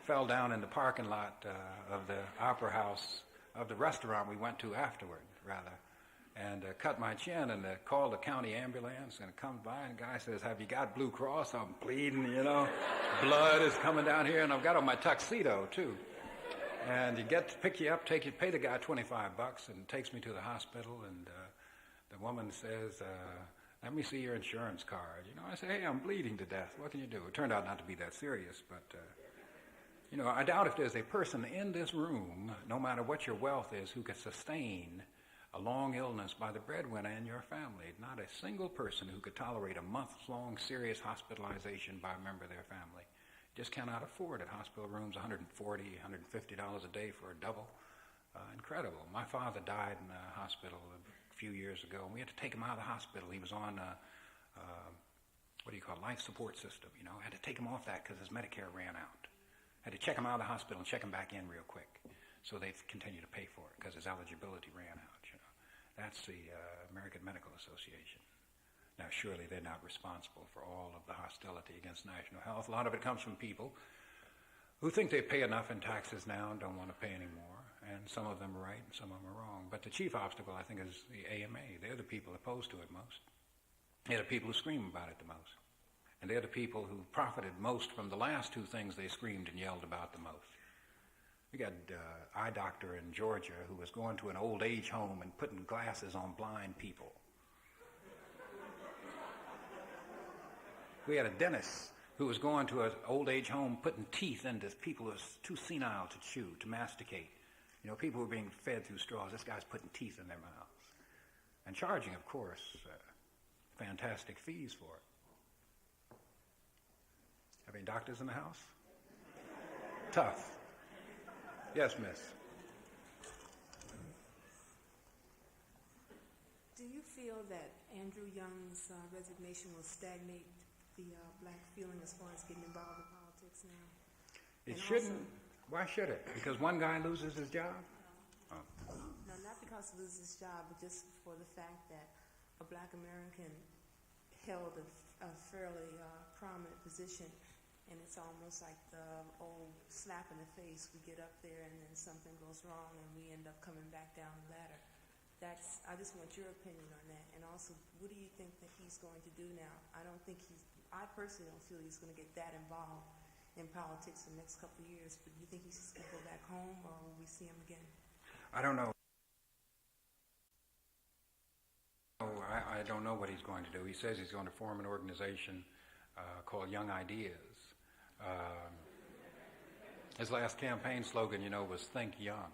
fell down in the parking lot of the opera house, of the restaurant we went to afterward, rather, and cut my chin and called the county ambulance, and it comes by and the guy says, have you got Blue Cross? I'm bleeding, you know. Blood is coming down here, and I've got on my tuxedo, too. And you pick you up, pay the guy $25, and takes me to the hospital, and the woman says, Let me see your insurance card. You know, I say, hey, I'm bleeding to death. What can you do? It turned out not to be that serious, but, you know, I doubt if there's a person in this room, no matter what your wealth is, who could sustain a long illness by the breadwinner in your family. Not a single person who could tolerate a month-long serious hospitalization by a member of their family. Just cannot afford it. Hospital rooms, $140, $150 a day for a double. Incredible. My father died in a hospital a few years ago, and we had to take him out of the hospital. He was on life support system, you know. Had to take him off that because his Medicare ran out. Had to check him out of the hospital and check him back in real quick. So they've continued to pay for it because his eligibility ran out, you know. That's the American Medical Association. Now, surely they're not responsible for all of the hostility against national health. A lot of it comes from people who think they pay enough in taxes now and don't want to pay anymore. And some of them are right and some of them are wrong. But the chief obstacle, I think, is the AMA. They're the people opposed to it most. They're the people who scream about it the most. And they're the people who profited most from the last two things they screamed and yelled about the most. We got an eye doctor in Georgia who was going to an old age home and putting glasses on blind people. We had a dentist who was going to an old age home putting teeth into people who was too senile to chew, to masticate. You know, people were being fed through straws. This guy's putting teeth in their mouths. And charging, of course, fantastic fees for it. Have any doctors in the house? Tough. Yes, miss. Do you feel that Andrew Young's resignation will stagnate the black feeling as far as getting involved in politics now? It shouldn't. Why should it? Because one guy loses his job? Oh. No, not because he loses his job, but just for the fact that a black American held a fairly prominent position, and it's almost like the old slap in the face. We get up there and then something goes wrong and we end up coming back down the ladder. I just want your opinion on that. And also, what do you think that he's going to do now? I personally don't feel he's going to get that involved in politics in the next couple of years, but do you think he's just going to go back home, or will we see him again? I don't know. I don't know what he's going to do. He says he's going to form an organization called Young Ideas. His last campaign slogan, you know, was Think Young.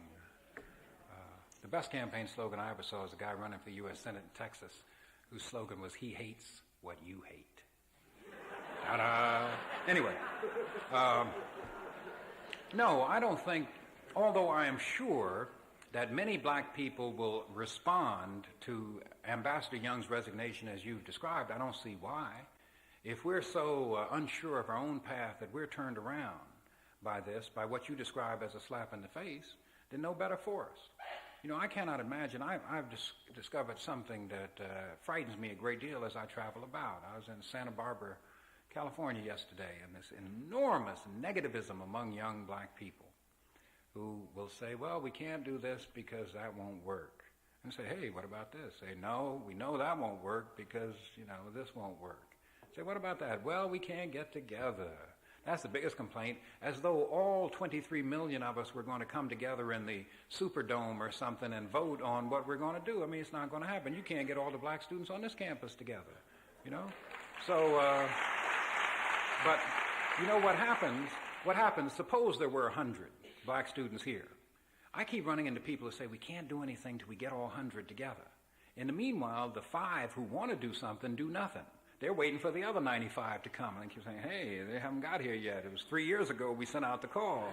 The best campaign slogan I ever saw was a guy running for the U.S. Senate in Texas whose slogan was, he hates what you hate. Ta-da! Anyway, no, I don't think, although I am sure that many black people will respond to Ambassador Young's resignation as you've described, I don't see why. If we're so unsure of our own path that we're turned around by this, by what you describe as a slap in the face, then no better for us. You know, I cannot imagine. I've discovered something that frightens me a great deal as I travel about. I was in Santa Barbara, California yesterday, and this enormous negativism among young black people who will say, well, we can't do this because that won't work. And say, hey, what about this? Say, no, we know that won't work because, you know, this won't work. Say, what about that? Well, we can't get together. That's the biggest complaint, as though all 23 million of us were going to come together in the Superdome or something and vote on what we're going to do. I mean, it's not going to happen. You can't get all the black students on this campus together, you know? So, but you know what happens? What happens, suppose there were 100 black students here. I keep running into people who say, we can't do anything till we get all 100 together. In the meanwhile, the 5 who want to do something do nothing. They're waiting for the other 95 to come. And they keep saying, hey, they haven't got here yet. It was 3 years ago we sent out the call.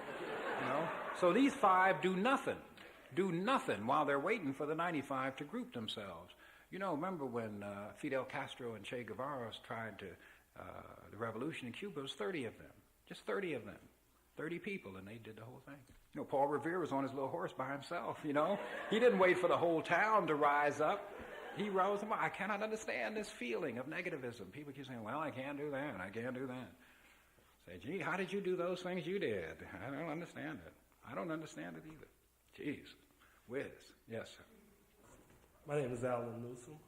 You know? So these 5 do nothing while they're waiting for the 95 to group themselves. You know, remember when Fidel Castro and Che Guevara tried the revolution in Cuba? It was 30 of them, just 30 of them, 30 people, and they did the whole thing. You know, Paul Revere was on his little horse by himself, you know. He didn't wait for the whole town to rise up. He rose them up. I cannot understand this feeling of negativism. People keep saying, well, I can't do that, I can't do that. Say, gee, how did you do those things you did? I don't understand it. I don't understand it either. Jeez. Whiz. Yes, sir. My name is Alan Newsom.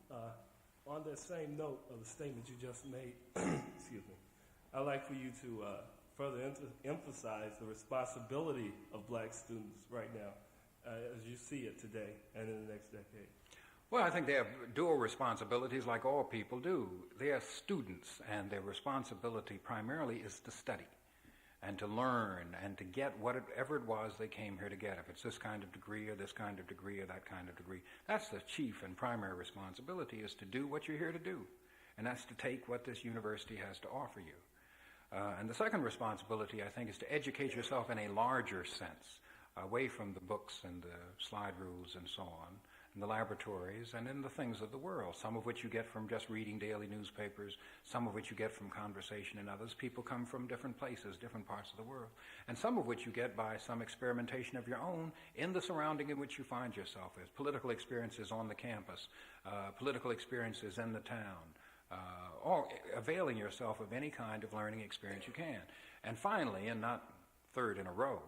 On that same note of the statement you just made, excuse me, I'd like for you to further emphasize the responsibility of black students right now as you see it today and in the next decade. Well, I think they have dual responsibilities like all people do. They are students, and their responsibility primarily is to study and to learn and to get whatever it was they came here to get. If it's this kind of degree or this kind of degree or that kind of degree, that's the chief and primary responsibility, is to do what you're here to do. And that's to take what this university has to offer you. And the second responsibility, I think, is to educate yourself in a larger sense, away from the books and the slide rules and so on, in the laboratories and in the things of the world, some of which you get from just reading daily newspapers, some of which you get from conversation and others. People come from different places, different parts of the world, and some of which you get by some experimentation of your own in the surrounding in which you find yourself as political experiences on the campus, political experiences in the town, or availing yourself of any kind of learning experience you can. And finally, and not third in a row,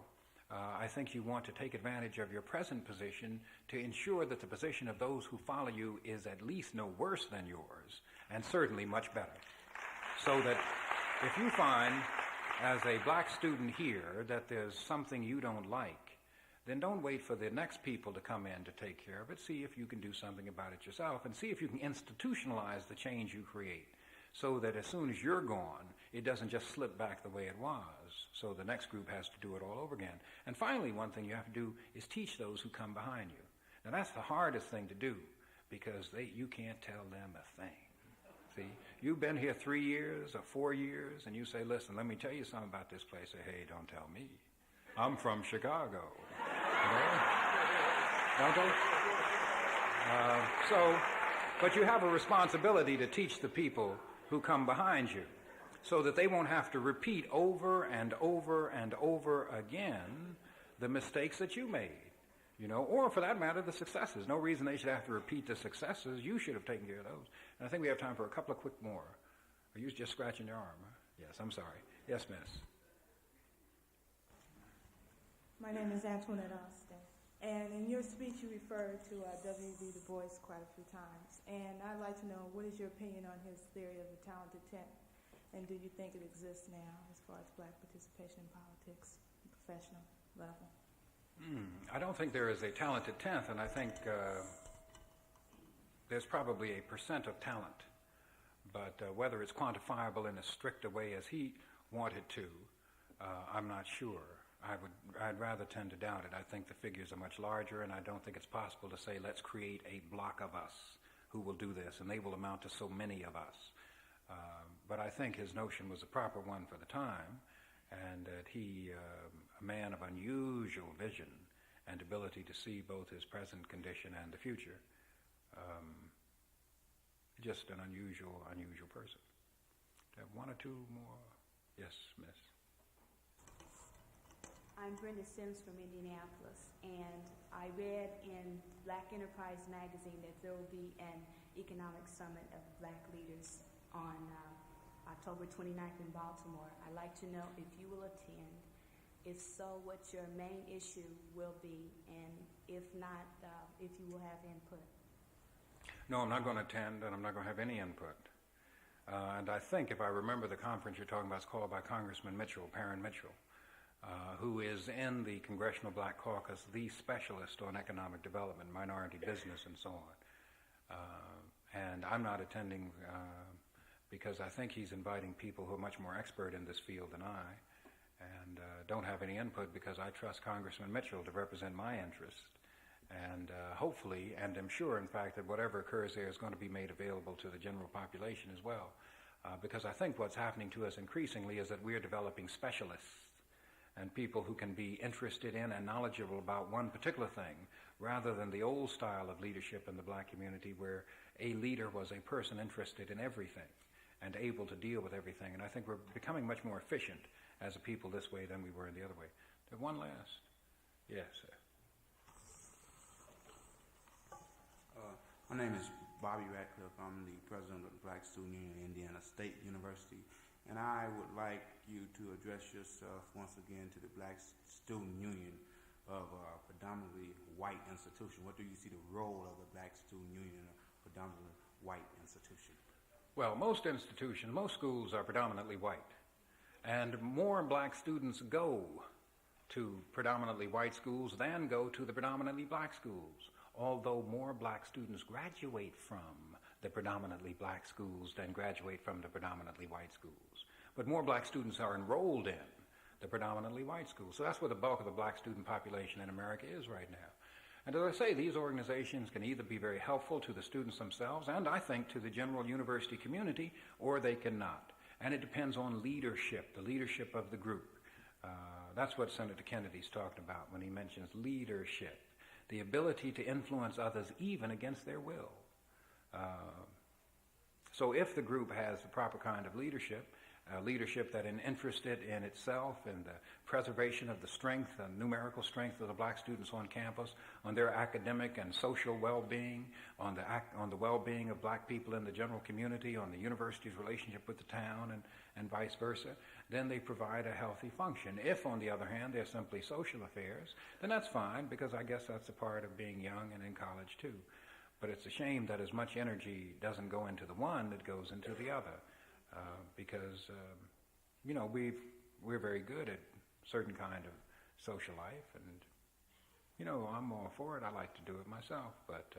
I think you want to take advantage of your present position to ensure that the position of those who follow you is at least no worse than yours, and certainly much better. So that if you find, as a black student here, that there's something you don't like, then don't wait for the next people to come in to take care of it. See if you can do something about it yourself, and see if you can institutionalize the change you create, so that as soon as you're gone, it doesn't just slip back the way it was, so the next group has to do it all over again. And finally, one thing you have to do is teach those who come behind you. Now, that's the hardest thing to do, because you can't tell them a thing. See, you've been here 3 years or 4 years, and you say, listen, let me tell you something about this place. Say, hey, don't tell me. I'm from Chicago. Don't they? But you have a responsibility to teach the people who come behind you, so that they won't have to repeat over and over and over again the mistakes that you made, or for that matter, the successes. No reason they should have to repeat the successes. You should have taken care of those. And I think we have time for a couple of quick more. Are you just scratching your arm? Huh? Yes, I'm sorry. Yes, miss. My name is Antoinette Austin. And in your speech, you referred to W.B. Du Bois quite a few times. And I'd like to know, what is your opinion on his theory of the talented 10th? And do you think it exists now as far as black participation in politics, professional level? I don't think there is a talented 10th, and I think there's probably a % of talent. But whether it's quantifiable in as strict a way as he wanted to, I'm not sure. I'd rather tend to doubt it. I think the figures are much larger, and I don't think it's possible to say, let's create a block of us who will do this, and they will amount to so many of us. But I think his notion was a proper one for the time, and that he, a man of unusual vision and ability to see both his present condition and the future, just an unusual person. Do I have one or two more? Yes, miss. I'm Brenda Sims from Indianapolis, and I read in Black Enterprise magazine that there will be an economic summit of black leaders on October 29th in Baltimore. I'd like to know if you will attend, if so, what your main issue will be, and if not, if you will have input. No, I'm not going to attend, and I'm not going to have any input. And I think, if I remember the conference you're talking about, it's called by Congressman Mitchell, Perrin Mitchell, who is in the Congressional Black Caucus, the specialist on economic development, minority business, and so on. And I'm not attending because I think he's inviting people who are much more expert in this field than I, and don't have any input because I trust Congressman Mitchell to represent my interest. And hopefully, and I'm sure, in fact, that whatever occurs there is going to be made available to the general population as well. Because I think what's happening to us increasingly is that we're developing specialists and people who can be interested in and knowledgeable about one particular thing, rather than the old style of leadership in the black community where a leader was a person interested in everything and able to deal with everything. And I think we're becoming much more efficient as a people this way than we were in the other way. One last. Yes, sir. My name is Bobby Ratcliffe. I'm the president of the Black Student Union at Indiana State University. And I would like you to address yourself once again to the Black Student Union of a predominantly white institution. What do you see the role of the Black Student Union in a predominantly white institution? Well, most institutions, most schools are predominantly white. And more black students go to predominantly white schools than go to the predominantly black schools. although more black students graduate from the predominantly black schools than graduate from the predominantly white schools. But more black students are enrolled in the predominantly white schools. So that's where the bulk of the black student population in America is right now. And as I say, these organizations can either be very helpful to the students themselves and I think to the general university community, or they cannot. And it depends on leadership, the leadership of the group. That's what Senator Kennedy's talking about when he mentions leadership, the ability to influence others even against their will. So if the group has the proper kind of leadership, leadership that is interested in itself and the preservation of the strength, the numerical strength of the black students on campus, on their academic and social well-being, on the well-being of black people in the general community, on the university's relationship with the town, and vice versa, then they provide a healthy function. If, on the other hand, they're simply social affairs, then that's fine, because I guess that's a part of being young and in college too. But it's a shame that as much energy doesn't go into the one that goes into the other. Because, you know, we're very good at certain kind of social life, and, you know, I'm all for it. I like to do it myself, but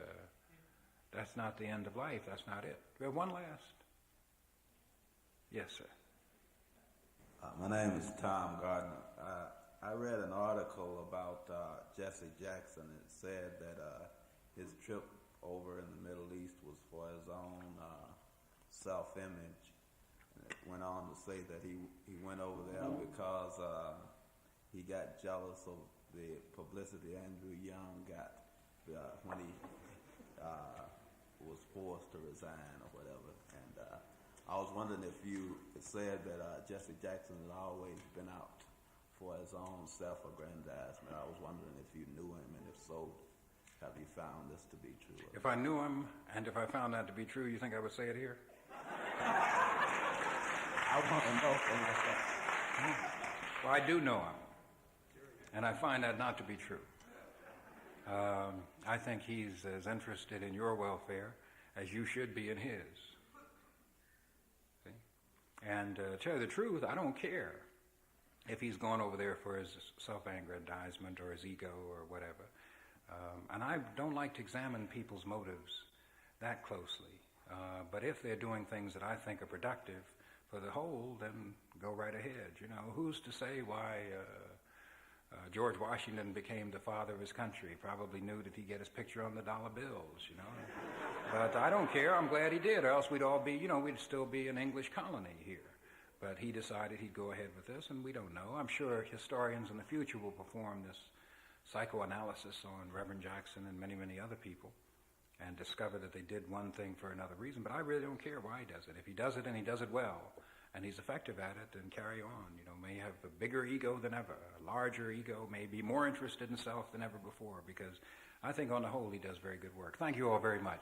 that's not the end of life. That's not it. We have one last. Yes, sir. My name is Tom Gardner. I read an article about Jesse Jackson. It said that his trip over in the Middle East was for his own self-image. It went on to say that he went over there because he got jealous of the publicity Andrew Young got when he was forced to resign or whatever. And I was wondering if you said that Jesse Jackson had always been out for his own self-aggrandizement. I was wondering if you knew him, and if so, have you found this to be true? If I knew him, and if I found that to be true, you think I would say it here? I want to know for myself. Well, I do know him, and I find that not to be true. I think he's as interested in your welfare as you should be in his. See? And to tell you the truth, I don't care if he's gone over there for his self-aggrandizement or his ego or whatever. And I don't like to examine people's motives that closely. But if they're doing things that I think are productive for the whole, then go right ahead. You know, who's to say why George Washington became the father of his country? He probably knew that he'd get his picture on the dollar bills, you know. But I don't care. I'm glad he did, or else we'd all be, you know, we'd still be an English colony here. But he decided he'd go ahead with this, and we don't know. I'm sure historians in the future will perform this psychoanalysis on Reverend Jackson and many, many other people and discover that they did one thing for another reason. But I really don't care why he does it. If he does it and he does it well, and he's effective at it, then carry on. You know, may have a bigger ego than ever, a larger ego, may be more interested in self than ever before, because I think on the whole he does very good work. Thank you all very much.